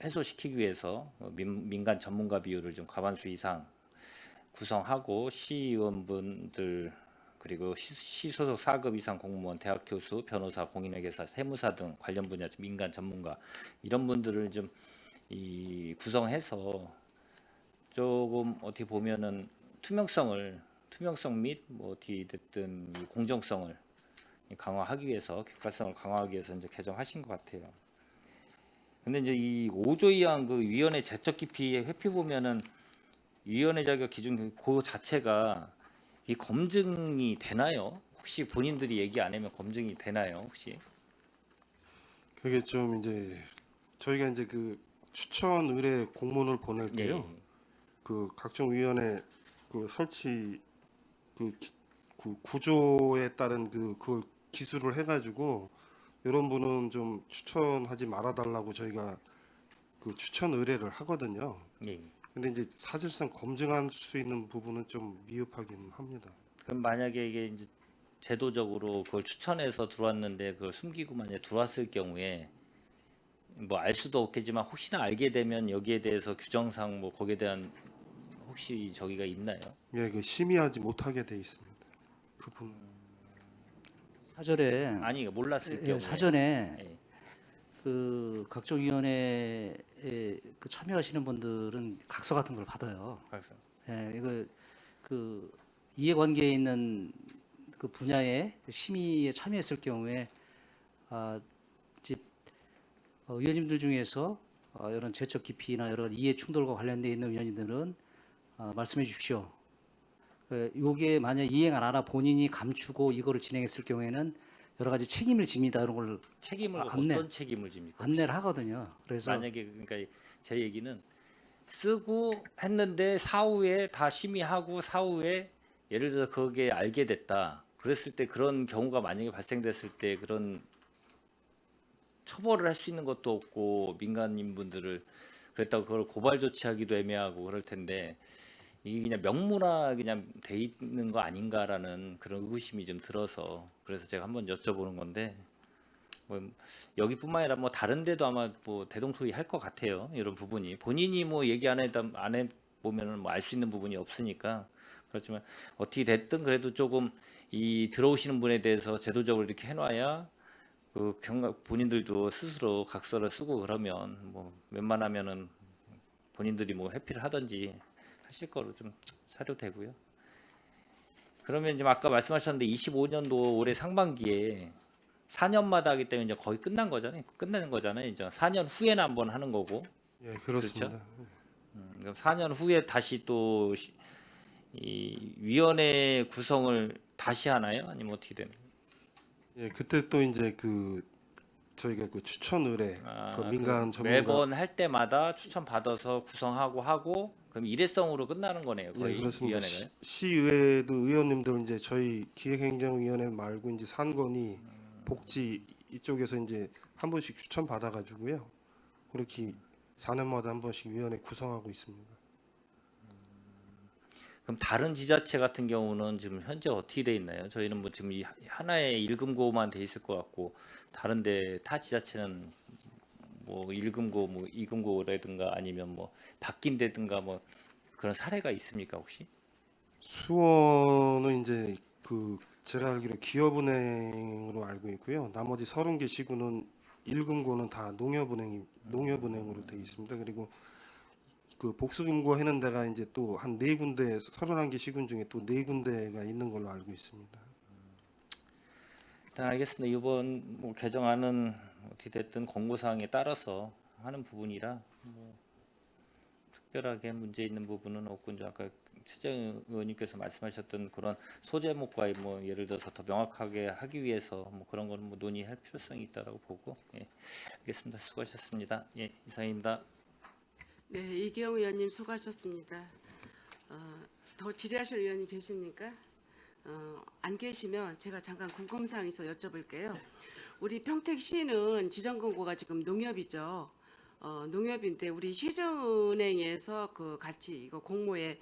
해소시키기 위해서 민간 전문가 비율을 좀 과반수 이상 구성하고 시의원분들 그리고 시소속 4급 이상 공무원, 대학 교수, 변호사, 공인회계사, 세무사 등 관련 분야 민간 전문가 이런 분들을 좀 이 구성해서 조금 어떻게 보면은 투명성 및 뭐 어떻게 됐든 이 공정성을 강화하기 위해서 객관성을 강화하기 위해서 이제 개정하신 것 같아요. 근데 이제 이 5조 이항 그 위원회 재적 깊이의 회피 보면은 위원회 자격 기준 그 자체가 이 검증이 되나요? 혹시 본인들이 얘기 안 하면 검증이 되나요? 혹시? 그게 좀 이제 저희가 이제 그 추천 의뢰 공문을 보낼 예, 때요. 그 각종 위원회 그 설치 그 구조에 따른 그걸 기술을 해가지고 이런 분은 좀 추천하지 말아달라고 저희가 그 추천 의뢰를 하거든요. 예. 근데 이제 사실상 검증할 수 있는 부분은 좀 미흡하긴 합니다. 그럼 만약에 이게 이제 제도적으로 그걸 추천해서 들어왔는데 그걸 숨기고 만약에 들어왔을 경우에 뭐 알 수도 없겠지만 혹시나 알게 되면 여기에 대해서 규정상 뭐 거기에 대한 혹시 저기가 있나요? 예, 그 심의하지 못하게 돼 있습니다. 그 부분. 사전에 아니 몰랐을 예, 경우에 사전에 예. 그 각종 위원회에 그 참여하시는 분들은 각서 같은 걸 받아요. 그래서 이거 그 이해관계에 있는 그 분야의 심의에 참여했을 경우에 이제 위원님들 중에서 이런 재적 깊이나 여러 이해 충돌과 관련되어 있는 위원님들은 말씀해 주십시오. 요게 만약 이행을 안 하나 본인이 감추고 이거를 진행했을 경우에는 여러 가지 책임을 집니다. 이런 걸 책임을 안내 어떤 책임을 집니까? 안내를 하거든요. 그래서 만약에 그러니까 제 얘기는 쓰고 했는데 사후에 다 심의하고 사후에 예를 들어 그게 알게 됐다. 그랬을 때 그런 경우가 만약에 발생됐을 때 그런 처벌을 할 수 있는 것도 없고 민간인 분들을 그랬다고 그걸 고발 조치하기도 애매하고 그럴 텐데 이게 그냥 명문화 그냥 돼 있는 거 아닌가라는 그런 의구심이 좀 들어서 그래서 제가 한번 여쭤보는 건데 뭐 여기뿐만 아니라 뭐 다른 데도 아마 뭐 대동소이할 것 같아요. 이런 부분이 본인이 뭐 얘기 안 해 보면은 뭐 알 수 있는 부분이 없으니까 그렇지만 어떻게 됐든 그래도 조금 이 들어오시는 분에 대해서 제도적으로 이렇게 해놔야 그 본인들도 스스로 각서를 쓰고 그러면 뭐 웬만하면은 본인들이 뭐 회피를 하든지 하실 거로 좀 사료되고요. 그러면 지금 아까 말씀하셨는데 25년도 올해 상반기에 4년마다 하기 때문에 이제 거의 끝난 거잖아요. 끝나는 거잖아요. 이제 4년 후에는 한번 하는 거고. 예, 그렇습니다. 그렇죠? 그럼 4년 후에 다시 또 이 위원회 구성을 다시 하나요? 아니면 어떻게 되나요? 예, 그때 또 이제 그 저희가 그 추천 의뢰 그 민간 전문가 매번 할 때마다 추천 받아서 구성하고 하고 그럼 일회성으로 끝나는 거네요. 예, 거의 그렇습니다. 위원회가요. 시의회도 의원님들 이제 저희 기획행정위원회 말고 이제 산건이 복지 이쪽에서 이제 한 번씩 추천 받아 가지고요. 그렇게 4년마다 한 번씩 위원회 구성하고 있습니다. 그럼 다른 지자체 같은 경우는 지금 현재 어떻게 돼 있나요? 저희는 뭐 지금 이 하나의 1금고만 돼 있을 것 같고 다른데 타 지자체는 뭐 1금고 뭐 2금고라든가 아니면 뭐 바뀐 데든가 뭐 그런 사례가 있습니까 혹시? 수원은 이제 그 제가 알기로 기업은행으로 알고 있고요. 나머지 30개 시구는 1금고는 다 농협은행으로 돼 있습니다. 그리고 그 복수금고 해는 데가 이제 또 한 4군데 31개 시군 중에 또 4군데가 있는 걸로 알고 있습니다. 일단 알겠습니다. 이번 뭐 개정안은 어떻게 됐든 공고사항에 따라서 하는 부분이라 뭐 특별하게 문제 있는 부분은 없고 이제 아까 최재 의원님께서 말씀하셨던 그런 소제목과 뭐 예를 들어서 더 명확하게 하기 위해서 뭐 그런 거는 뭐 논의할 필요성이 있다라고 보고 예, 알겠습니다. 수고하셨습니다. 예, 이상입니다. 네, 이기영 의원님 수고하셨습니다. 더 질의하실 의원이 계십니까? 안 계시면 제가 잠깐 궁금사항 있어 여쭤볼게요. 우리 평택시는 지정금고가 지금 농협이죠. 농협인데 우리 시중은행에서 그 같이 이거 공모에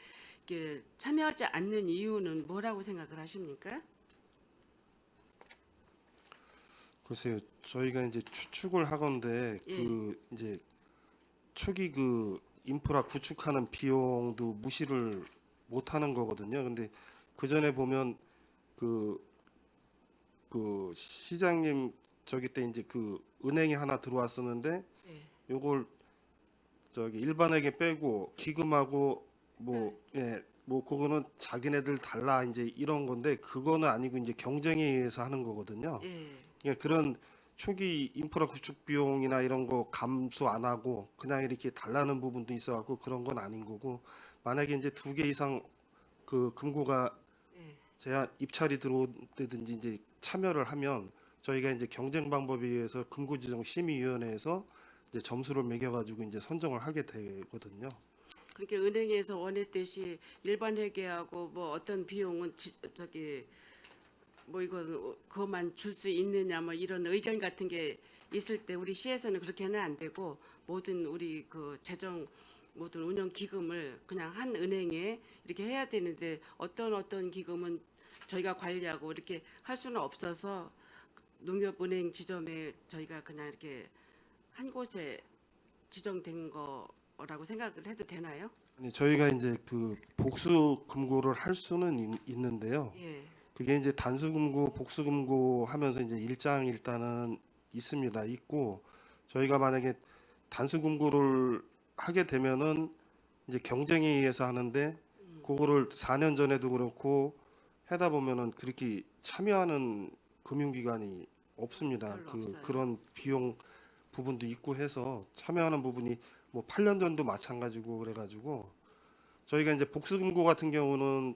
이렇게 참여하지 않는 이유는 뭐라고 생각을 하십니까? 글쎄요, 저희가 이제 추측을 하건데 예. 그 이제 초기 그 인프라 구축하는 비용도 무시를 못하는 거거든요. 근데 그 전에 보면 그 시장님 저기 때 이제 그 은행이 하나 들어왔었는데 예. 요걸 저기 일반에게 빼고 기금하고 뭐 뭐 그거는 자기네들 달라 이제 이런 건데 그거는 아니고 이제 경쟁에 의해서 하는 거거든요. 예. 그러니까 그런 초기 인프라 구축 비용이나 이런 거 감수 안 하고 그냥 이렇게 달라는 부분도 있어갖고 그런 건 아닌 거고 만약에 이제 2개 이상 그 금고가 예. 제한 입찰이 들어오든지 이제 참여를 하면 저희가 이제 경쟁 방법에 의해서 금고지정 심의위원회에서 이제 점수를 매겨가지고 이제 선정을 하게 되거든요. 그렇게 은행에서 원했듯이 일반 회계하고 뭐 어떤 비용은 저기 뭐 이거 그것만 줄 수 있느냐 뭐 이런 의견 같은 게 있을 때 우리 시에서는 그렇게는 안 되고 모든 우리 그 재정 모든 운영 기금을 그냥 한 은행에 이렇게 해야 되는데 어떤 기금은 저희가 관리하고 이렇게 할 수는 없어서 농협은행 지점에 저희가 그냥 이렇게 한 곳에 지정된 거라고 생각을 해도 되나요? 아니 저희가 이제 그 복수 금고를 할 수는 있는데요. 예. 그게 이제 단수금고, 복수금고 하면서 이제 일장일단은 있습니다. 있고 저희가 만약에 단수금고를 하게 되면은 이제 경쟁에 의해서 하는데 그거를 4년 전에도 그렇고 하다 보면은 그렇게 참여하는 금융기관이 없습니다. 별로 없어요. 그런 비용 부분도 있고 해서 참여하는 부분이 뭐 8년 전도 마찬가지고 그래가지고 저희가 이제 복수금고 같은 경우는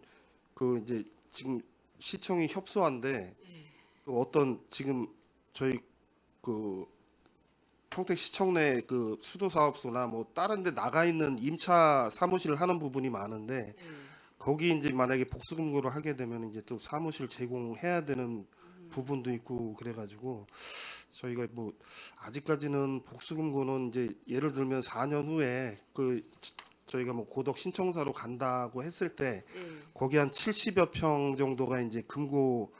그 이제 지금 시청이 협소한데 예. 그 어떤 지금 저희 그 평택시청 내 그 수도사업소나 뭐 다른 데 나가 있는 임차 사무실을 하는 부분이 많은데 예. 거기 이제 만약에 복수금고를 하게 되면 이제 또 사무실 제공해야 되는 부분도 있고 그래가지고 저희가 뭐 아직까지는 복수금고는 이제 예를 들면 4년 후에 그 저희가 뭐 고덕 신청사로 간다고 했을 때 예. 거기 한 70여 평 정도가 이제 금고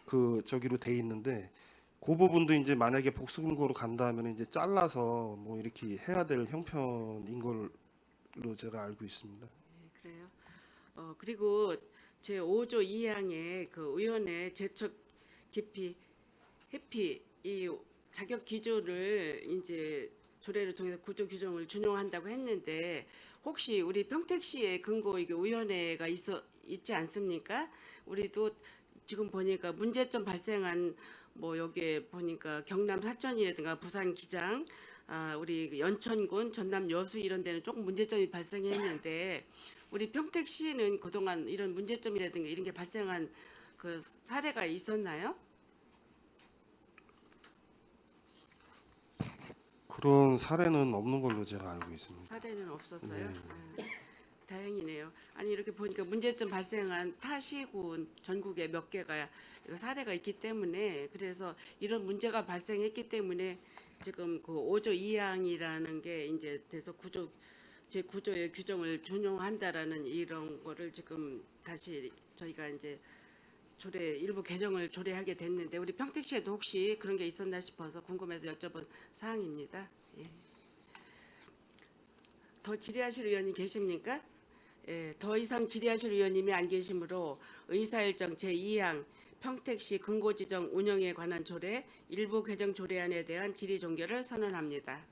그 저기로 돼 있는데 그 부분도 이제 만약에 복수금고로 간다면 이제 잘라서 뭐 이렇게 해야 될 형편인 걸로 제가 알고 있습니다. 네, 그래요. 그리고 제 5조 2항에 그 의원의 제척 기피 회피 이 자격 기준을 이제 조례를 통해서 구조 규정을 준용한다고 했는데 혹시 우리 평택시에 근거 이게 의원회가 있지 않습니까? 우리도 지금 보니까 문제점 발생한 뭐 여기에 보니까 경남 사천이라든가 부산 기장 우리 연천군 전남 여수 이런 데는 조금 문제점이 발생했는데 우리 평택시는 그동안 이런 문제점이라든가 이런 게 발생한 그 사례가 있었나요? 그런 사례는 없는 걸로 제가 알고 있습니다. 사례는 없었어요. 네. 다행이네요. 아니 이렇게 보니까 문제점 발생한 타시군 전국에 몇 개가 이거 사례가 있기 때문에 그래서 이런 문제가 발생했기 때문에 지금 그 5조 2항이라는 게 이제 돼서 제 구조의 규정을 준용한다라는 이런 거를 지금 다시 저희가 이제 조례 일부 개정을 조례하게 됐는데 우리 평택시에도 혹시 그런 게 있었나 싶어서 궁금해서 여쭤본 사항입니다. 예. 더 질의하실 의원이 계십니까? 예, 더 이상 질의하실 의원님이 안 계시므로 의사일정 제2항 평택시 근고지정 운영에 관한 조례 일부 개정 조례안에 대한 질의 종결을 선언합니다.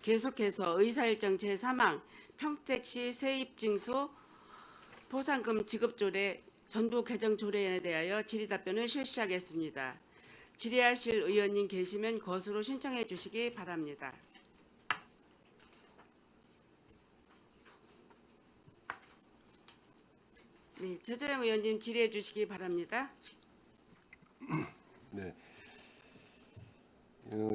계속해서 의사일정 제3항 평택시 세입징수 포상금 지급조례 전부 개정 조례에 대하여 질의답변을 실시하겠습니다. 질의하실 의원님 계시면 것으로 신청해 주시기 바랍니다. 네, 최재형 의원님 질의해 주시기 바랍니다. 네.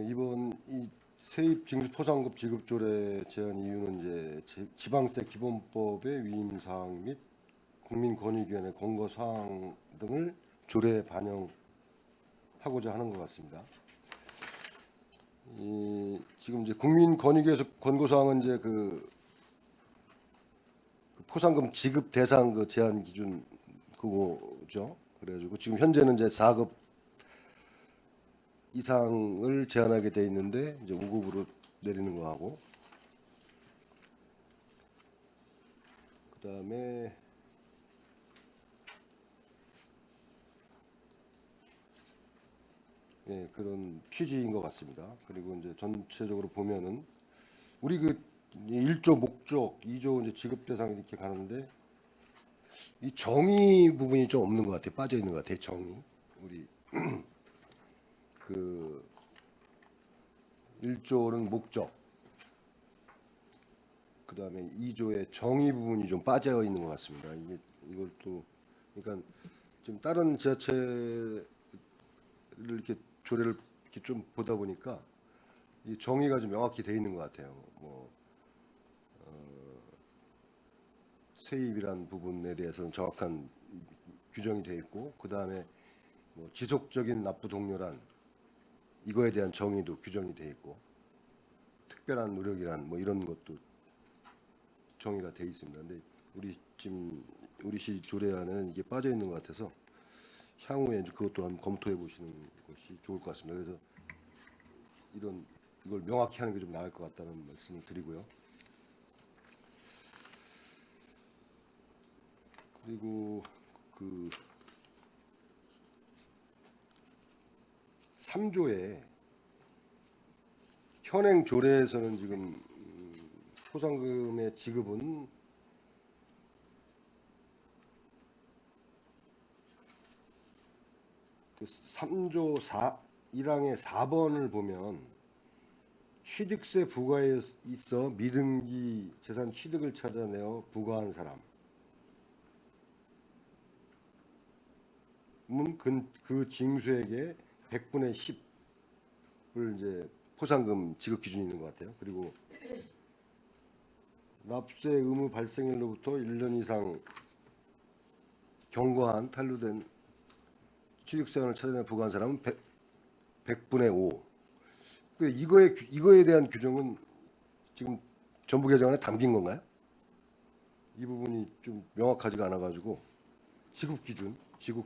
이번 이 세입 징수 포상급 지급 조례 제한 이유는 이제 지방세 기본법의 위임 사항 및 국민권익위원회 권고 사항 등을 조례에 반영하고자 하는 것 같습니다. 지금 이제 국민권익위에서 권고 사항은 이제 그 포상금 지급 대상 그 제한 기준 그거죠. 그래가지고 지금 현재는 이제 4급 이상을 제한하게 돼 있는데 이제 5급으로 내리는 거 하고 그다음에 그런 취지인 것 같습니다. 그리고 이제 전체적으로 보면은 우리 그 1조 목적, 2조 이제 지급 대상 이렇게 가는데 이 정의 부분이 좀 없는 것 같아요. 빠져 있는 것 같아요. 정의. 우리 그 1조는 목적, 그다음에 2조의 정의 부분이 좀 빠져 있는 것 같습니다. 이걸 또 그러니까 지금 다른 지자체를 이렇게 조례를 이렇게 좀 보다 보니까 이 정의가 좀 명확히 돼 있는 것 같아요. 뭐 세입이란 부분에 대해서는 정확한 규정이 돼 있고, 그 다음에 뭐 지속적인 납부 동료란 이거에 대한 정의도 규정이 돼 있고, 특별한 노력이란 뭐 이런 것도 정의가 돼 있습니다. 근데 우리 시 조례안에는 이게 빠져 있는 것 같아서 향후에 그것도 한번 검토해 보시는 것이 좋을 것 같습니다. 그래서 이걸 명확히 하는 게 좀 나을 것 같다는 말씀을 드리고요. 그리고 그 3조에 현행 조례에서는 지금 포상금의 지급은 그 3조 1항의 4번을 보면 취득세 부과에 있어 미등기 재산 취득을 찾아내어 부과한 사람은 그 징수액의 100분의 10을 이제 포상금 지급 기준이 있는 것 같아요. 그리고 납세 의무 발생일로부터 1년 이상 경과한 탄로된 취득세원을 찾아내 부과한 사람은 100분의 5. 이거에 대한 규정은 지금 정부 개정안에 담긴 건가요? 이 부분이 좀 명확하지가 않아가지고 지급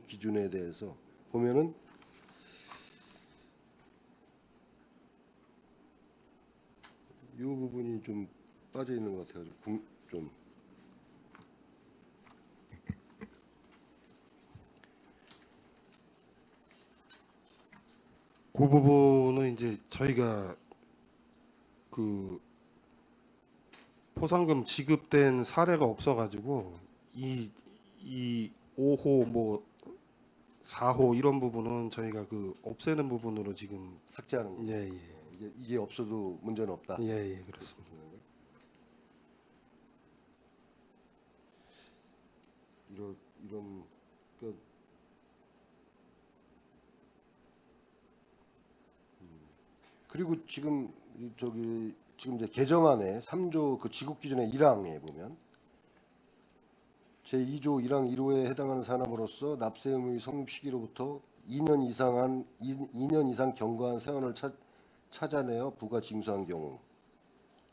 기준에 대해서 보면은 이 부분이 좀 빠져 있는 것 같아가지고 좀 그 부분은 이제 저희가 그 포상금 지급된 사례가 없어가지고 이 5호 뭐 4호 이런 부분은 저희가 그 없애는 부분으로 지금 삭제하는 거. 예. 이게 없어도 문제는 없다. 예, 그렇습니다. 이런 그 그리고 지금 지금 이제 개정안에 3조 그 지급 기준의 1항에 보면 제2조 1항 1호에 해당하는 사람으로서 납세 의무의 성립 시기로부터 2년 이상 경과한 세원을 찾아내어 부가 징수한 경우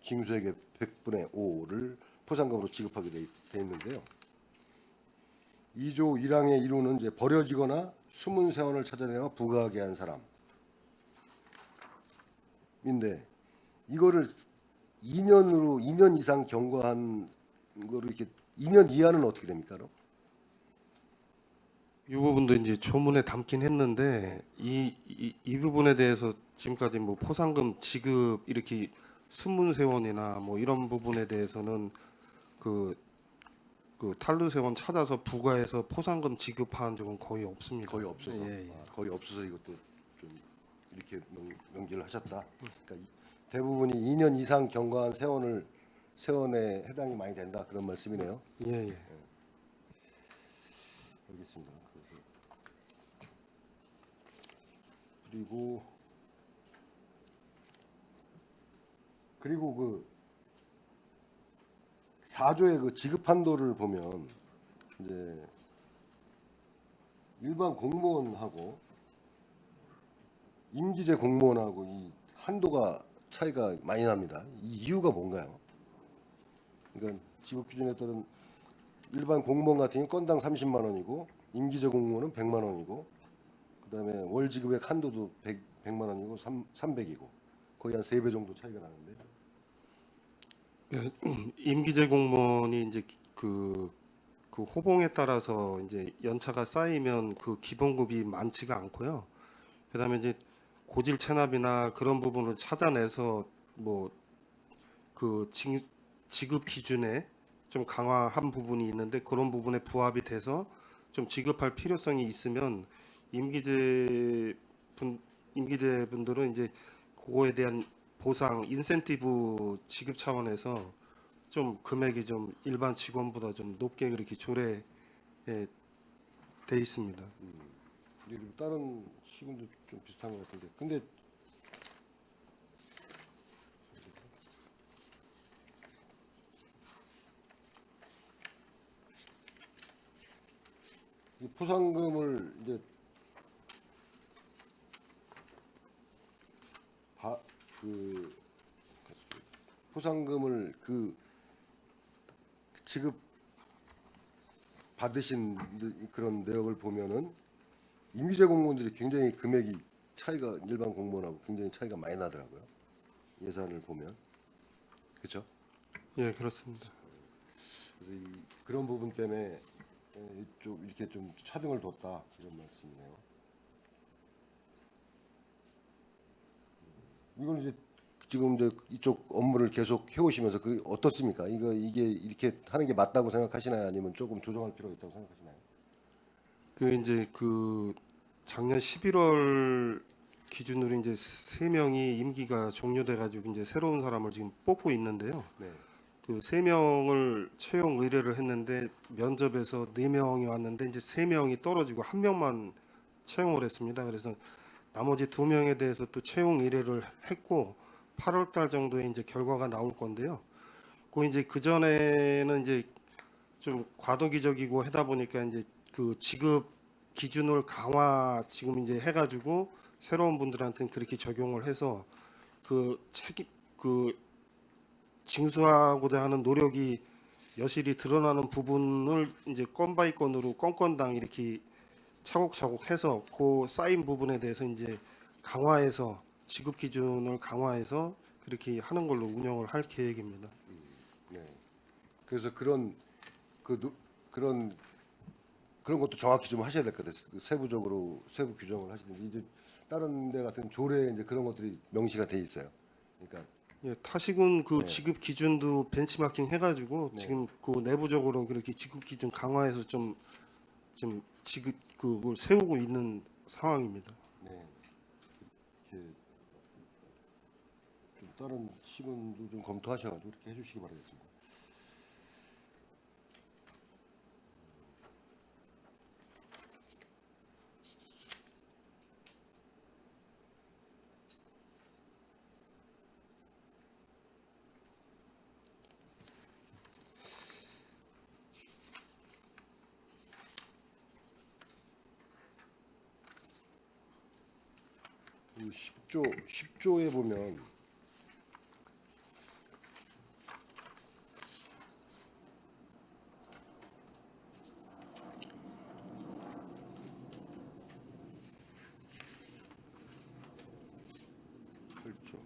징수액의 100분의 5를 포상금으로 지급하게 돼 있는데요. 2조 1항의 1호는 이제 버려지거나 숨은 세원을 찾아내어 부과하게 한 사람인데 이거를 2년 이상 경과한 거로 이렇게 2년 이하는 어떻게 됩니까? 그럼? 이 부분도 이제 조문에 담긴 했는데 이 부분에 대해서 지금까지 뭐 포상금 지급 이렇게 순문 세원이나 뭐 이런 부분에 대해서는 그 탈루 세원 찾아서 부과해서 포상금 지급한 적은 거의 없습니다. 거의 없어서 예, 예. 거의 없어서 이것도 좀 이렇게 명기를 하셨다. 그러니까 대부분이 2년 이상 경과한 세원에 해당이 많이 된다 그런 말씀이네요. 예, 예. 알겠습니다. 그리고 그 4조의 그 지급 한도를 보면 이제 일반 공무원하고 임기제 공무원하고 이 한도가 차이가 많이 납니다. 이 이유가 뭔가요? 그러니까 지급 기준에 따른 일반 공무원 같은 경우 건당 30만 원이고 임기제 공무원은 100만 원이고 그다음에 월 지급액 한도도 100만 원이고 300이고 거의 한 3배 정도 차이가 나는데 임기제 공무원이 이제 그 호봉에 따라서 이제 연차가 쌓이면 그 기본급이 많지가 않고요. 그다음에 이제 고질 체납이나 그런 부분을 찾아내서 뭐 그 지급 기준에 좀 강화한 부분이 있는데 그런 부분에 부합이 돼서 좀 지급할 필요성이 있으면 임기제 분들은 이제 그거에 대한 보상, 인센티브 지급 차원에서 좀 금액이 좀 일반 직원보다 좀 높게 그렇게 조례에 돼 있습니다. 그리고 다른 시군도 좀 비슷한 것 같은데 근데 이 포상금을 이제 포상금을 지급 받으신 그런 내역을 보면은 임기제 공무원들이 굉장히 금액이 차이가 일반 공무원하고 굉장히 차이가 많이 나더라고요. 예산을 보면 그렇죠? 예, 그렇습니다. 그래서 그런 부분 때문에 좀 이렇게 좀 차등을 뒀다 이런 말씀이네요. 이건 이제 지금 이제 이쪽 업무를 계속 해오시면서 그 어떻습니까? 이게 이렇게 하는 게 맞다고 생각하시나요? 아니면 조금 조정할 필요가 있다고 생각하시나요? 그 이제 그 작년 11월 기준으로 이제 3명이 임기가 종료돼 가지고 이제 새로운 사람을 지금 뽑고 있는데요. 네. 그 3명을 채용 의뢰를 했는데 면접에서 4명이 왔는데 이제 3명이 떨어지고 1명만 채용을 했습니다. 그래서 나머지 2명에 대해서 또 채용 의뢰를 했고 8월 달 정도에 이제 결과가 나올 건데요. 그 전에는 이제 좀 과도기적이고 하다 보니까 이제 그 지급 기준을 강화 지금 이제 해가지고 새로운 분들한테는 그렇게 적용을 해서 그 징수하고자 하는 노력이 여실히 드러나는 부분을 이제 건 바이 건으로 건당 이렇게 차곡차곡 해서 그 쌓인 부분에 대해서 이제 강화해서 지급 기준을 강화해서 그렇게 하는 걸로 운영을 할 계획입니다. 네. 그래서 그런 것도 정확히 좀 하셔야 될 것 같아요. 세부적으로 세부 규정을 하시든지 이제 다른 데 같은 조례에 이제 그런 것들이 명시가 돼 있어요. 그러니까 예, 타시군 그 네. 지급 기준도 벤치마킹 해가지고 네. 지금 그 내부적으로 그렇게 지급 기준 강화해서 좀 지급 그걸 세우고 있는 상황입니다. 네. 이렇게 좀 다른 시군도 좀 검토하셔가지고 이렇게 해주시기 바라겠습니다. 이 10조에 보면 그렇죠.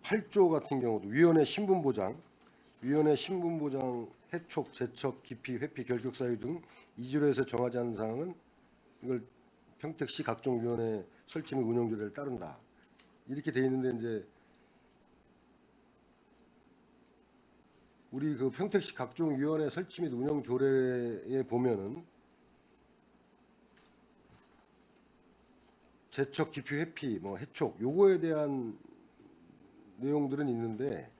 8조 같은 경우도 위원회 신분보장 해촉, 재척, 기피, 회피, 결격 사유 등 2조에서 정하지 않은 사항은 이걸 평택시 각종 위원회 설치 및 운영 조례를 따른다. 이렇게 돼 있는데 이제 우리 그 평택시 각종 위원회 설치 및 운영 조례에 보면은 제척, 기피, 회피, 뭐 해촉 요거에 대한 내용들은 있는데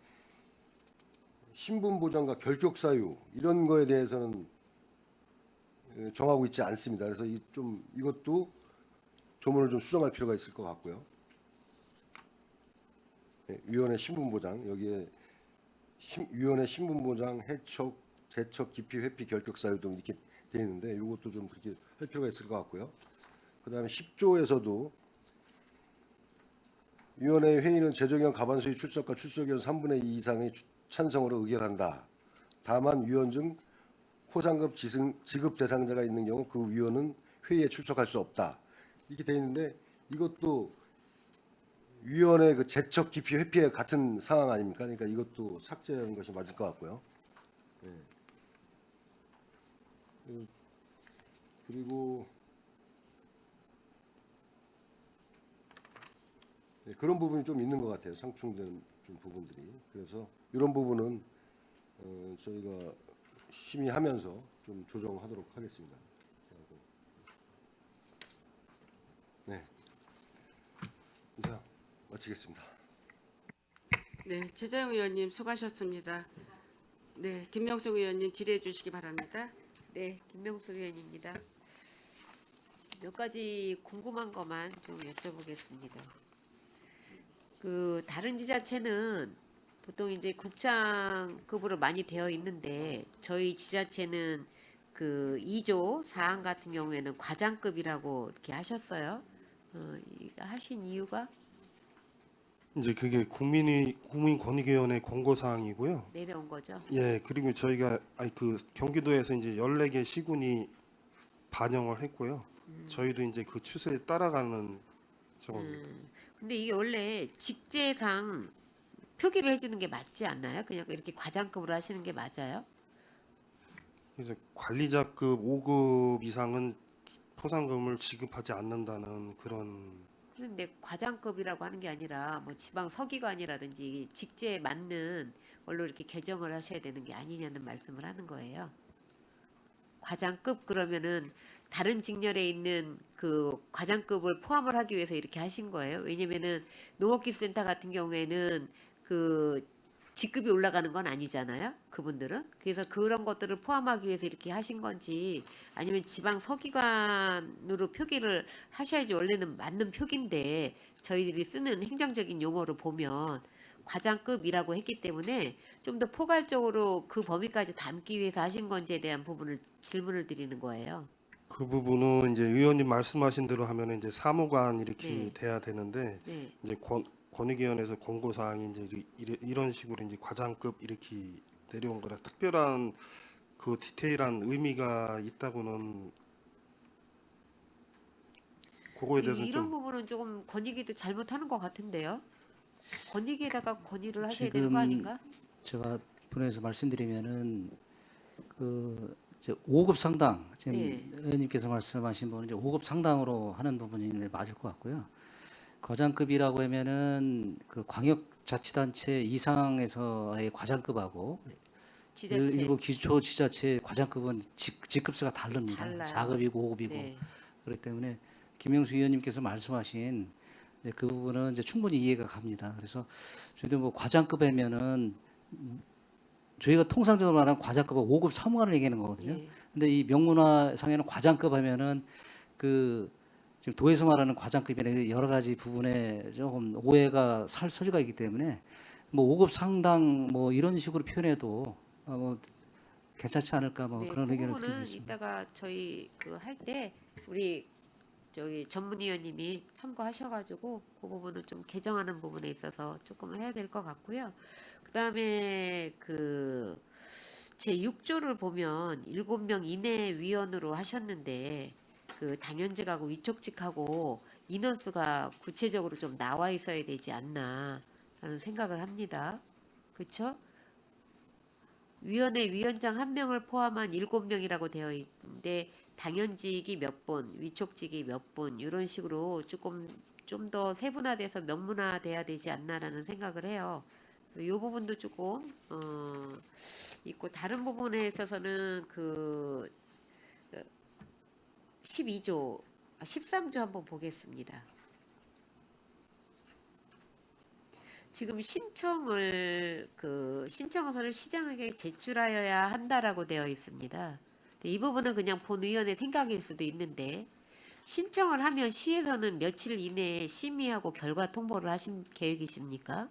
신분 보장과 결격 사유 이런 거에 대해서는 정하고 있지 않습니다. 그래서 이것도 조문을 좀 수정할 필요가 있을 것 같고요. 네, 위원회 신분 보장 여기에 위원회 신분 보장, 해촉, 제척, 기피, 회피, 결격 사유 등 이렇게 되어 있는데 이것도 좀 그렇게 할 필요가 있을 것 같고요. 그다음에 10조에서도 위원회 회의는 재정위원 과반수의 출석과 출석위원 3분의 2 이상의 찬성으로 의결한다. 다만 위원 중 포상급 지급 대상자가 있는 경우 그 위원은 회의에 출석할 수 없다. 이렇게 되어 있는데 이것도 위원회 그 제척, 기피, 회피에 같은 상황 아닙니까? 그러니까 이것도 삭제하는 것이 맞을 것 같고요. 네. 그리고 네, 그런 부분이 좀 있는 것 같아요. 상충되는 좀 부분들이. 그래서 이런 부분은 저희가 심의하면서 좀 조정하도록 하겠습니다. 네, 이상 마치겠습니다. 네, 최재형 의원님 수고하셨습니다. 네, 김명숙 의원님 질의해 주시기 바랍니다. 네, 김명수 의원입니다. 몇 가지 궁금한 것만 좀 여쭤보겠습니다. 그 다른 지자체는 보통 이제 국장급으로 많이 되어 있는데 저희 지자체는 그 2조 사항 같은 경우에는 과장급이라고 이렇게 하셨어요. 하신 이유가 이제 그게 국민권익위원회 권고 사항이고요. 내려온 거죠. 예, 그리고 저희가 그 경기도에서 이제 14개 시군이 반영을 했고요. 저희도 이제 그 추세에 따라가는 저겁니다. 근데 이게 원래 직제상 표기를 해주는 게 맞지 않나요? 그냥 이렇게 과장급으로 하시는 게 맞아요? 그래서 관리자급 5급 이상은 포상금을 지급하지 않는다는 그런 그런데 과장급이라고 하는 게 아니라 뭐 지방 서기관이라든지 직제에 맞는 걸로 이렇게 개정을 하셔야 되는 게 아니냐는 말씀을 하는 거예요. 과장급 그러면은 다른 직렬에 있는 그 과장급을 포함을 하기 위해서 이렇게 하신 거예요. 왜냐면은 농업기술센터 같은 경우에는 그 직급이 올라가는 건 아니잖아요. 그분들은. 그래서 그런 것들을 포함하기 위해서 이렇게 하신 건지 아니면 지방 서기관으로 표기를 하셔야지 원래는 맞는 표기인데 저희들이 쓰는 행정적인 용어로 보면 과장급이라고 했기 때문에 좀 더 포괄적으로 그 범위까지 담기 위해서 하신 건지에 대한 부분을 질문을 드리는 거예요. 그 부분은 이제 의원님 말씀하신 대로 하면 이제 사무관 이렇게 네. 돼야 되는데 네. 이제 권익위원회에서 권고 사항이 이제 이런 식으로 이제 과장급 이렇게 내려온 거라 특별한 그 디테일한 의미가 있다고는 그거에 대해서 이런 좀 부분은 조금 권익위도 잘못하는 것 같은데요. 권익위에다가 건의를 하셔야 되는 거 지금 아닌가? 제가 분해서 말씀드리면은 그 이제 5급 상당 지금 예. 의원님께서 말씀하신 부분은 이제 5급 상당으로 하는 부분이 맞을 것 같고요. 과장급이라고 하면은 그 광역자치단체 이상에서의 과장급하고 지자체. 일부 기초지자체 과장급은 직급수가 다릅니다. 달라요. 4급이고 5급이고 네. 그렇기 때문에 김명수 의원님께서 말씀하신 이제 그 부분은 이제 충분히 이해가 갑니다. 그래서 저희도 뭐 과장급이면은 저희가 통상적으로 말하는 과장급은 5급 사무관을 얘기하는 거거든요. 예. 근데 이 명문화상에는 과장급 하면은 그 지금 도에서 말하는 과장급이나 여러 가지 부분에 조금 오해가 살 소지가 있기 때문에 뭐 5급 상당 뭐 이런 식으로 표현해도 뭐 괜찮지 않을까 뭐 네, 그런 그 의견을 드리고 부분은 있습니다. 이따가 저희 그 할 때 우리 저기 전문위원님이 참고하셔가지고 그 부분을 좀 개정하는 부분에 있어서 조금 해야 될 것 같고요. 그다음에 그 제 6조를 보면 7명 이내 위원으로 하셨는데 그 당연직하고 위촉직하고 인원수가 구체적으로 좀 나와 있어야 되지 않나라는 생각을 합니다. 그렇죠? 위원회 위원장 1명을 포함한 7명이라고 되어 있는데 당연직이 몇 분, 위촉직이 몇 분 이런 식으로 조금 좀 더 세분화돼서 명문화돼야 되지 않나라는 생각을 해요. 이 부분도 조금 있고 다른 부분에 있어서는 그 12조, 13조 한번 보겠습니다. 지금 신청서를 시장에게 제출하여야 한다라고 되어 있습니다. 이 부분은 그냥 본의원의 생각일 수도 있는데 신청을 하면 시에서는 며칠 이내에 심의하고 결과 통보를 하신 계획이십니까?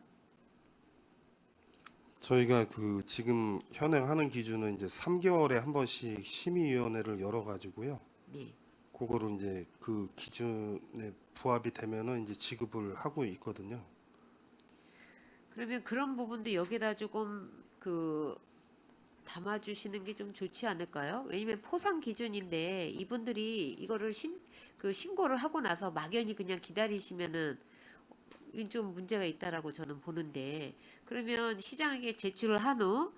저희가 그 지금 현행하는 기준은 이제 3개월에 한 번씩 심의위원회를 열어가지고요. 네. 그거를 이제 그 기준에 부합이 되면은 이제 지급을 하고 있거든요. 그러면 그런 부분도 여기다 조금 담아주시는 게 좀 좋지 않을까요? 왜냐면 포상 기준인데 이분들이 이거를 신고를 하고 나서 막연히 그냥 기다리시면은 이건 좀 문제가 있다라고 저는 보는데 그러면 시장에게 제출을 한 후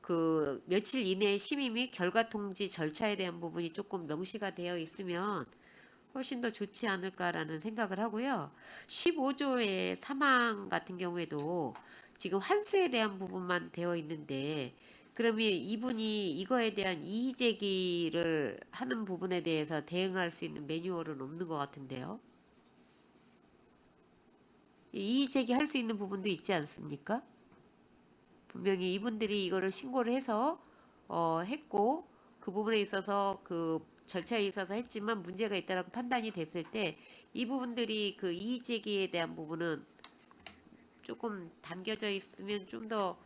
그 며칠 이내에 심의 및 결과 통지 절차에 대한 부분이 조금 명시가 되어 있으면 훨씬 더 좋지 않을까라는 생각을 하고요. 15조의 사망 같은 경우에도 지금 환수에 대한 부분만 되어 있는데 그러면 이분이 이거에 대한 이의 제기를 하는 부분에 대해서 대응할 수 있는 매뉴얼은 없는 것 같은데요. 이의 제기할 수 있는 부분도 있지 않습니까? 분명히 이분들이 이거를 신고를 해서 했고 그 부분에 있어서 그 절차에 있어서 했지만 문제가 있다라고 판단이 됐을 때 이 부분들이 그 이의 제기에 대한 부분은 조금 담겨져 있으면 좀 더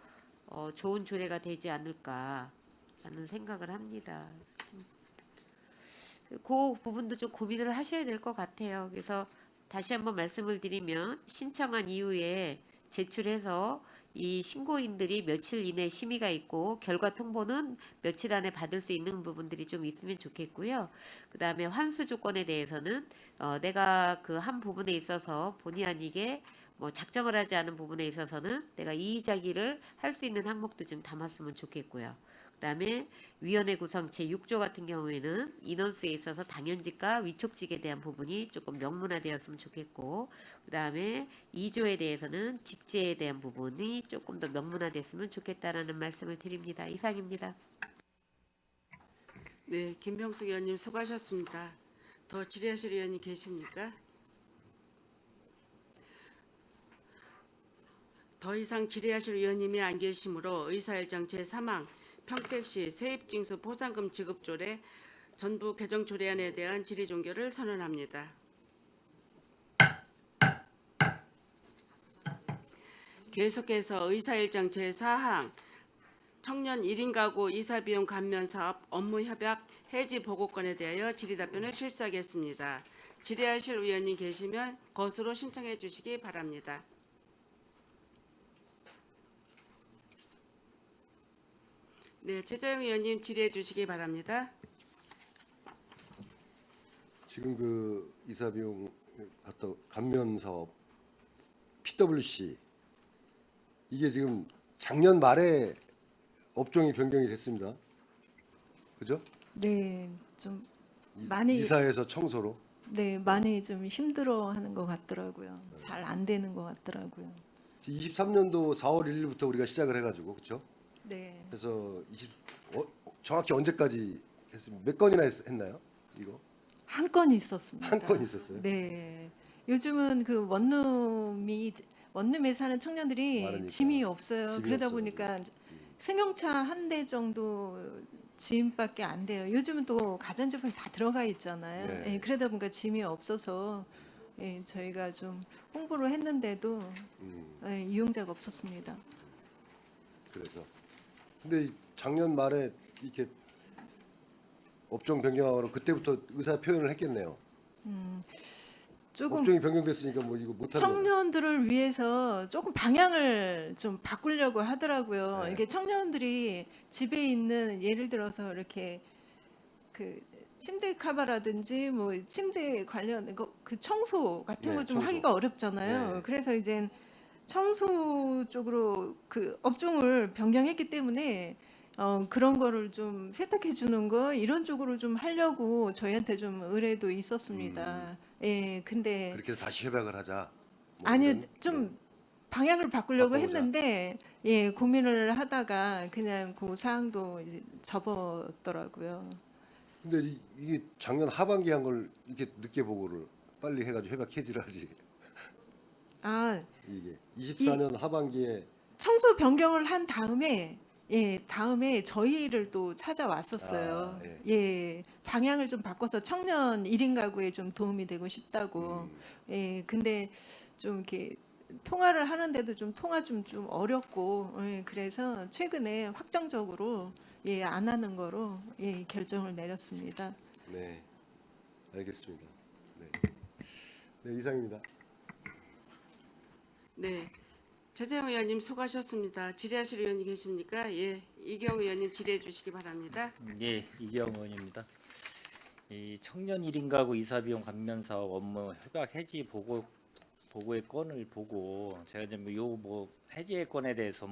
좋은 조례가 되지 않을까라는 생각을 합니다. 그 부분도 좀 고민을 하셔야 될 것 같아요. 그래서 다시 한번 말씀을 드리면 신청한 이후에 제출해서 이 신고인들이 며칠 이내 심의가 있고 결과 통보는 며칠 안에 받을 수 있는 부분들이 좀 있으면 좋겠고요. 그 다음에 환수 조건에 대해서는 내가 그 한 부분에 있어서 본의 아니게 뭐 작정을 하지 않은 부분에 있어서는 내가 이의제기를 할 수 있는 항목도 좀 담았으면 좋겠고요. 그다음에 위원회 구성 제6조 같은 경우에는 인원수에 있어서 당연직과 위촉직에 대한 부분이 조금 명문화되었으면 좋겠고 그다음에 2조에 대해서는 직제에 대한 부분이 조금 더 명문화됐으면 좋겠다라는 말씀을 드립니다. 이상입니다. 네, 김병숙 의원님 수고하셨습니다. 더 질의하실 의원이 계십니까? 더 이상 질의하실 의원님이 안 계시므로 의사일정 제3항 평택시 세입징수 포상금 지급조례 전부 개정 조례안에 대한 질의 종결을 선언합니다. 계속해서 의사일정 제4항 청년 1인 가구 이사비용 감면 사업 업무 협약 해지 보고권에 대하여 질의답변을 실시하겠습니다. 질의하실 의원님 계시면 것으로 신청해 주시기 바랍니다. 네, 최재형 의원님 질의해 주시기 바랍니다. 지금 그 이사비용 갖다 감면 사업 PWC 이게 지금 작년 말에 업종이 변경이 됐습니다. 그죠? 네, 좀 많이 이사에서 청소로. 네, 많이 좀 힘들어하는 것 같더라고요. 잘 안 되는 것 같더라고요. 23년도 4월 1일부터 우리가 시작을 해가지고 그렇죠? 네, 그래서 정확히 언제까지 했습니까? 몇 건이나 했나요? 이거 한 건이 있었습니다. 한 건 있었어요. 네, 요즘은 그 원룸에 사는 청년들이 많으니까. 짐이 없어요. 짐이 그러다 없어서. 보니까 승용차 한 대 정도 짐밖에 안 돼요. 요즘은 또 가전제품이 다 들어가 있잖아요. 네. 예, 그러다 보니까 짐이 없어서 예, 저희가 좀 홍보를 했는데도 예, 이용자가 없었습니다. 그래서 근데 작년 말에 이렇게 업종 변경하고 그때부터 의사 표현을 했겠네요. 조금 업종이 변경됐으니까 뭐 이거 못하는 거죠. 청년들을 위해서 조금 방향을 좀 바꾸려고 하더라고요. 네. 이게 청년들이 집에 있는 예를 들어서 이렇게 그 침대 카바라든지 뭐 침대 관련 그 청소 같은 네, 거 좀 청소. 하기가 어렵잖아요. 네. 그래서 이제 청소 쪽으로 그 업종을 변경했기 때문에 그런 거를 좀 세탁해 주는 거 이런 쪽으로 좀 하려고 저희한테 좀 의뢰도 있었습니다. 예, 근데 그렇게 해서 다시 협약을 하자. 뭐 아니 이런, 좀 방향을 바꾸려고 바꿔보자. 했는데 예, 고민을 하다가 그냥 그 사항도 이제 접었더라고요. 근데 이게 작년 하반기 한 걸 이렇게 늦게 보고를 빨리 해가지고 협약 해지를 하지. 아, 이게 24년 하반기에 청소 변경을 한 다음에 다음에 저희를 또 찾아왔었어요. 아, 예. 예, 방향을 좀 바꿔서 청년 1인 가구에 좀 도움이 되고 싶다고. 예, 근데 좀 이렇게 통화를 하는데도 좀 통화 좀 어렵고, 예, 그래서 최근에 확정적으로 안 하는 거로 결정을 내렸습니다. 네, 알겠습니다. 네, 네 이상입니다. 네. 최재형 의원님 수고하셨습니다. 질의하실 의원이 계십니까? 예, 이경 의원님 질의해 주시기 바랍니다. 예, 이경 의원입니다. 이 청년 1인 가구 이사 비용 감면 사업 업무 협약 해지 보고의 건을 보고 제가 지금 요 해지의 건에 대해서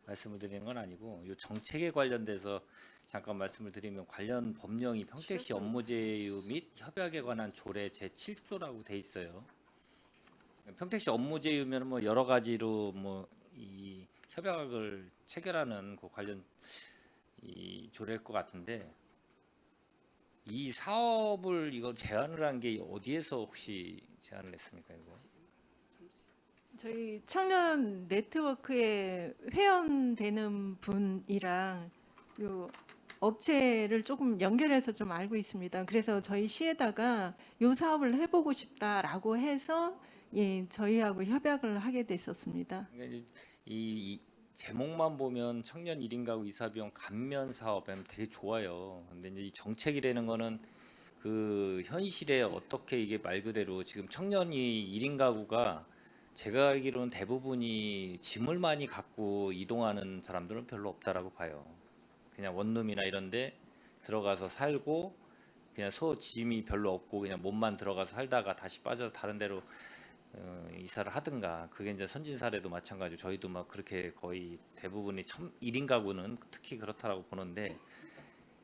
말씀을 드리는 건 아니고 요 정책에 관련돼서 잠깐 말씀을 드리면 관련 법령이 평택시 업무 제휴 및 협약에 관한 조례 제7조라고 돼 있어요. 평택시 업무 제휴면 여러 가지로 이 협약을 체결하는 그 관련 이 조례일 것 같은데 이 사업을 이거 제안을 한 게 어디에서 혹시 제안을 했습니까 이거? 저희 청년 네트워크에 회원되는 분이랑 요 업체를 조금 연결해서 좀 알고 있습니다. 그래서 저희 시에다가 요 사업을 해보고 싶다라고 해서 저희하고 협약을 하게 됐었습니다. 그러니까 이 제목만 보면 청년 1인 가구 이사 비용 감면 사업하면 되게 좋아요. 근데 이제 이 정책이라는 거는 그 현실에 어떻게 이게 말 그대로 지금 청년이 1인 가구가 제가 알기로는 대부분이 짐을 많이 갖고 이동하는 사람들은 별로 없다라고 봐요. 그냥 원룸이나 이런데 들어가서 살고 그냥 짐이 별로 없고 그냥 몸만 들어가서 살다가 다시 빠져서 다른 데로 이사를 하든가 그게 이제 선진 사례도 마찬가지고 저희도 막 그렇게 거의 대부분이 1인 가구는 특히 그렇다라고 보는데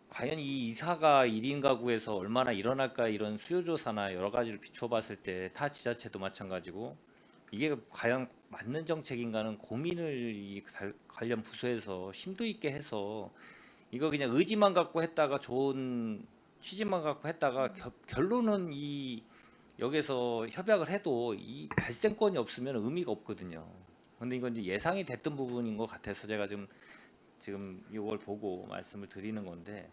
과연 이 이사가 1인 가구에서 얼마나 일어날까 이런 수요조사나 여러 가지를 비춰봤을 때 타 지자체도 마찬가지고 이게 과연 맞는 정책인가는 고민을 이 관련 부서에서 심도 있게 해서 이거 그냥 의지만 갖고 했다가 좋은 취지만 갖고 했다가 결론은 이 여기서 협약을 해도 이 발생권이 없으면 의미가 없거든요. 근데 이건 이제 예상이 됐던 부분인 것 같아서 제가 지금 이걸 보고 말씀을 드리는 건데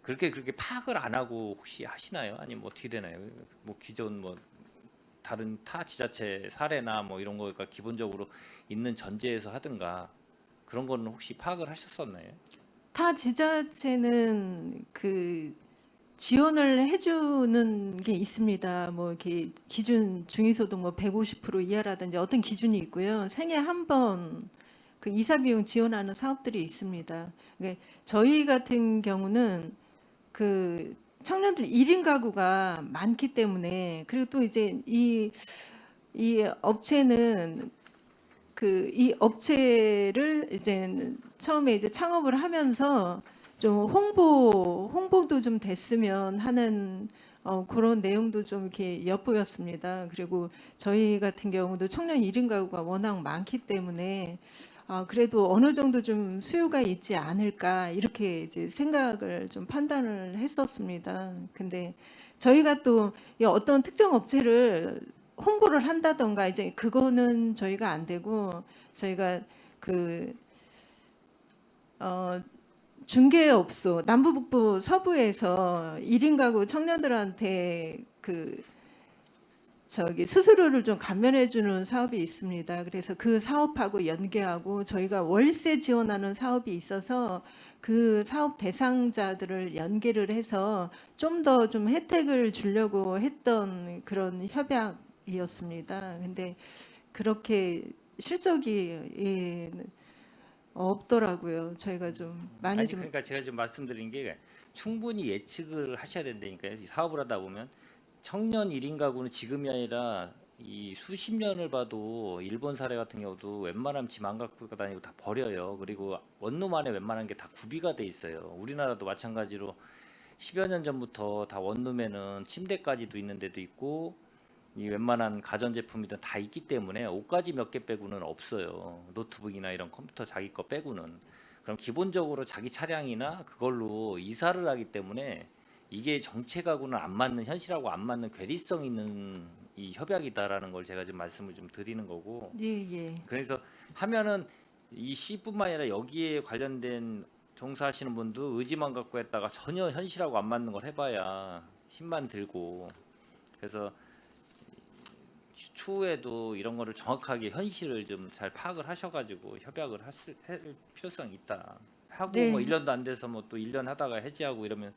그렇게 파악을 안 하고 혹시 하시나요? 아니면 어떻게 되나요? 기존 다른 타 지자체 사례나 이런 거가 기본적으로 있는 전제에서 하든가 그런 거는 혹시 파악을 하셨었나요? 타 지자체는 그 지원을 해주는 게 있습니다. 이렇게 기준 중위소득 150% 이하라든지 어떤 기준이 있고요. 생애 한 번 그 이사 비용 지원하는 사업들이 있습니다. 그러니까 저희 같은 경우는 그 청년들 1인 가구가 많기 때문에 그리고 또 이제 이 업체는 이 업체를 이제 처음에 이제 창업을 하면서 좀 홍보도 좀 됐으면 하는 그런 내용도 좀 이렇게 엿보였습니다. 그리고 저희 같은 경우도 청년 1인 가구가 워낙 많기 때문에 그래도 어느 정도 좀 수요가 있지 않을까 이렇게 이제 생각을 좀 판단을 했었습니다. 근데 저희가 또 어떤 특정 업체를 홍보를 한다던가 이제 그거는 저희가 안 되고 저희가 중개업소 남부 북부 서부에서 1인 가구 청년들한테 수수료를 좀 감면해 주는 사업이 있습니다. 그래서 그 사업하고 연계하고 저희가 월세 지원하는 사업이 있어서 그 사업 대상자들을 연계를 해서 좀 더 좀 혜택을 주려고 했던 그런 협약이었습니다. 근데 그렇게 실적이 없더라고요. 저희가 좀 많이 아니 좀 그러니까 제가 좀 말씀드린 게 충분히 예측을 하셔야 된다니까요. 이 사업을 하다 보면 청년 1인 가구는 지금이 아니라 이 수십 년을 봐도 일본 사례 같은 경우도 웬만하면 짐 안 갖고 다니고 다 버려요. 그리고 원룸 안에 웬만한 게 다 구비가 돼 있어요. 우리나라도 마찬가지로 10여 년 전부터 다 원룸에는 침대까지도 있는 데도 있고 이 웬만한 가전제품이든 다 있기 때문에 옷가지 몇 개 빼고는 없어요. 노트북이나 이런 컴퓨터 자기 거 빼고는. 그럼 기본적으로 자기 차량이나 그걸로 이사를 하기 때문에 이게 정책하고는 안 맞는, 현실하고 안 맞는 괴리성 있는 이 협약이다라는 걸 제가 지금 말씀을 좀 드리는 거고, 예, 예. 그래서 하면은 이 C뿐만 아니라 여기에 관련된 종사하시는 분도 의지만 갖고 했다가 전혀 현실하고 안 맞는 걸 해봐야 힘만 들고, 그래서 추후에도 이런 거를 정확하게 현실을 좀 잘 파악을 하셔가지고 협약을 할 필요성이 있다 하고, 네. 뭐 1년도 안 돼서 뭐 또 1년 하다가 해지하고 이러면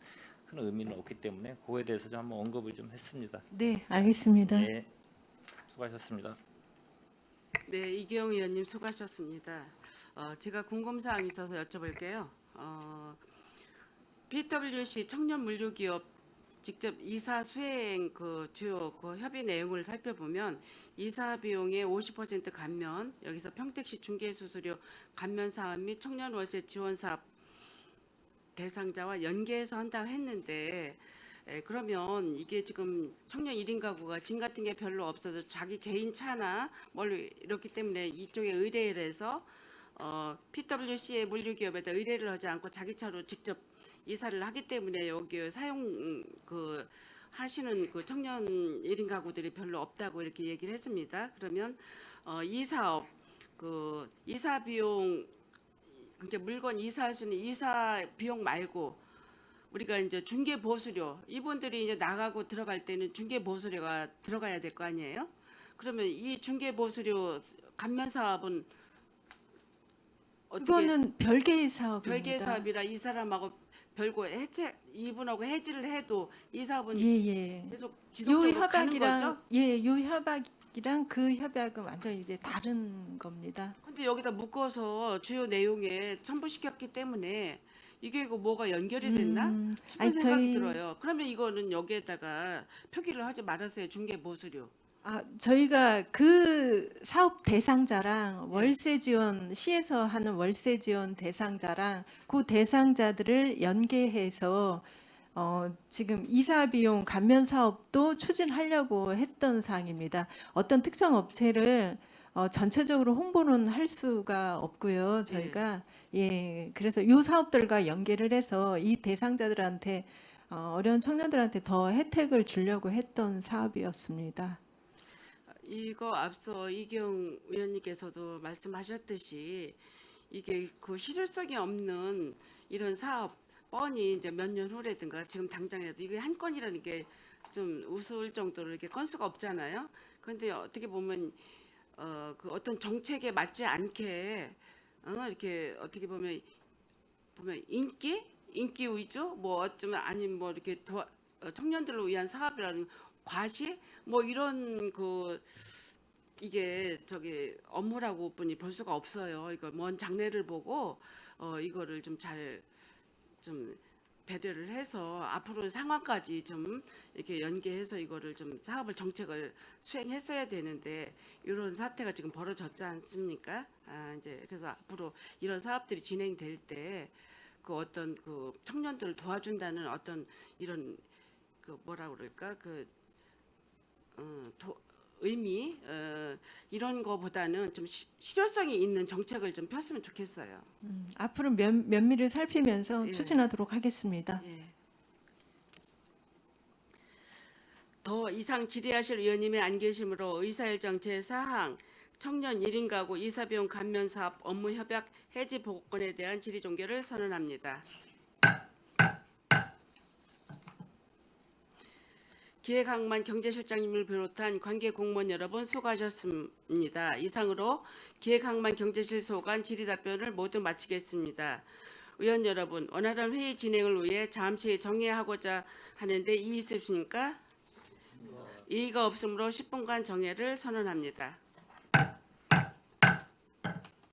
큰 의미는 없기 때문에 그거에 대해서 좀 한번 언급을 좀 했습니다. 네, 알겠습니다. 네, 수고하셨습니다. 네, 이기영 의원님 수고하셨습니다. 제가 궁금사항이 있어서 여쭤볼게요. PwC 청년 물류기업 직접 이사 수행 그 주요 그 협의 내용을 살펴보면 이사 비용의 50% 감면, 여기서 평택시 중개수수료 감면 사업 및 청년 월세 지원 사업 대상자와 연계해서 한다고 했는데, 그러면 이게 지금 청년 1인 가구가 짐 같은 게 별로 없어서 자기 개인 차나 뭘 이렇기 때문에 이쪽에 의뢰를 해서 PwC의 물류기업에다 의뢰를 하지 않고 자기 차로 직접 이사를 하기 때문에 여기 사용 그 하시는 그 청년 1인 가구들이 별로 없다고 이렇게 얘기를 했습니다. 그러면 이 사업 그 이사 비용, 그러니까 물건 이사할 수 있는 이사 비용 말고 우리가 이제 중개 보수료, 이분들이 이제 나가고 들어갈 때는 중개 보수료가 들어가야 될 거 아니에요? 그러면 이 중개 보수료 감면 사업은 어떻게 그거는 별개의 사업입니다. 별개 사업이라 이 사람하고 별거 해체, 이분하고 해지를 해도 이 사업은 예, 예. 계속 요 지속적으로 가는 거죠? 협약이랑 예, 요 협약이랑 그 협약은 완전 이제 다른 겁니다. 근데 여기다 묶어서 주요 내용에 첨부시켰기 때문에 이게 그 뭐가 연결이 됐나 싶은 아니, 생각이 들어요. 그러면 이거는 여기에다가 표기를 하지 말았어요. 중개 보수료. 저희가 그 사업 대상자랑 네. 월세 지원, 시에서 하는 월세 지원 대상자랑 그 대상자들을 연계해서 지금 이사 비용 감면 사업도 추진하려고 했던 사항입니다. 어떤 특정 업체를 전체적으로 홍보는 할 수가 없고요. 저희가 예, 그래서 이 사업들과 연계를 해서 이 대상자들한테 어려운 청년들한테 더 혜택을 주려고 했던 사업이었습니다. 이거 앞서 이경 의원님께서도 말씀하셨듯이 이게 그 실효성이 없는 이런 사업 뻔히 이제 몇 년 후라든가 지금 당장이라도 이게 한 건이라는 게 좀 우스울 정도로 이렇게 건수가 없잖아요. 그런데 어떻게 보면 그 어떤 정책에 맞지 않게 이렇게 어떻게 보면 인기 위주 뭐 어쩌면 아니면 뭐 이렇게 더 청년들을 위한 사업이라는 과시 뭐 이런 그 이게 저기 업무라고 뿐이 볼 수가 없어요. 이거 먼 장래를 보고 이거를 좀 잘 좀 배려를 해서 앞으로 상황까지 좀 이렇게 연계해서 이거를 좀 사업을 정책을 수행했어야 되는데 이런 사태가 지금 벌어졌지 않습니까? 이제 그래서 앞으로 이런 사업들이 진행될 때 그 어떤 그 청년들을 도와준다는 어떤 이런 그 뭐라 그럴까 그 의미 이런 거보다는 좀 실효성이 있는 정책을 좀 폈으면 좋겠어요. 앞으로 면밀히 살피면서 예. 추진하도록 하겠습니다. 예. 더 이상 질의하실 의원님의 안 계심으로 의사일정 제4항 청년 1인 가구 이사비용 감면 사업 업무 협약 해지 보고권에 대한 질의 종결을 선언합니다. 기획항만 경제실장님을 비롯한 관계 공무원 여러분 수고하셨습니다. 이상으로 기획항만 경제실 소관 질의답변을 모두 마치겠습니다. 의원 여러분, 원활한 회의 진행을 위해 잠시 정회하고자 하는데 이의 있으십니까? 이의가 없으므로 10분간 정회를 선언합니다.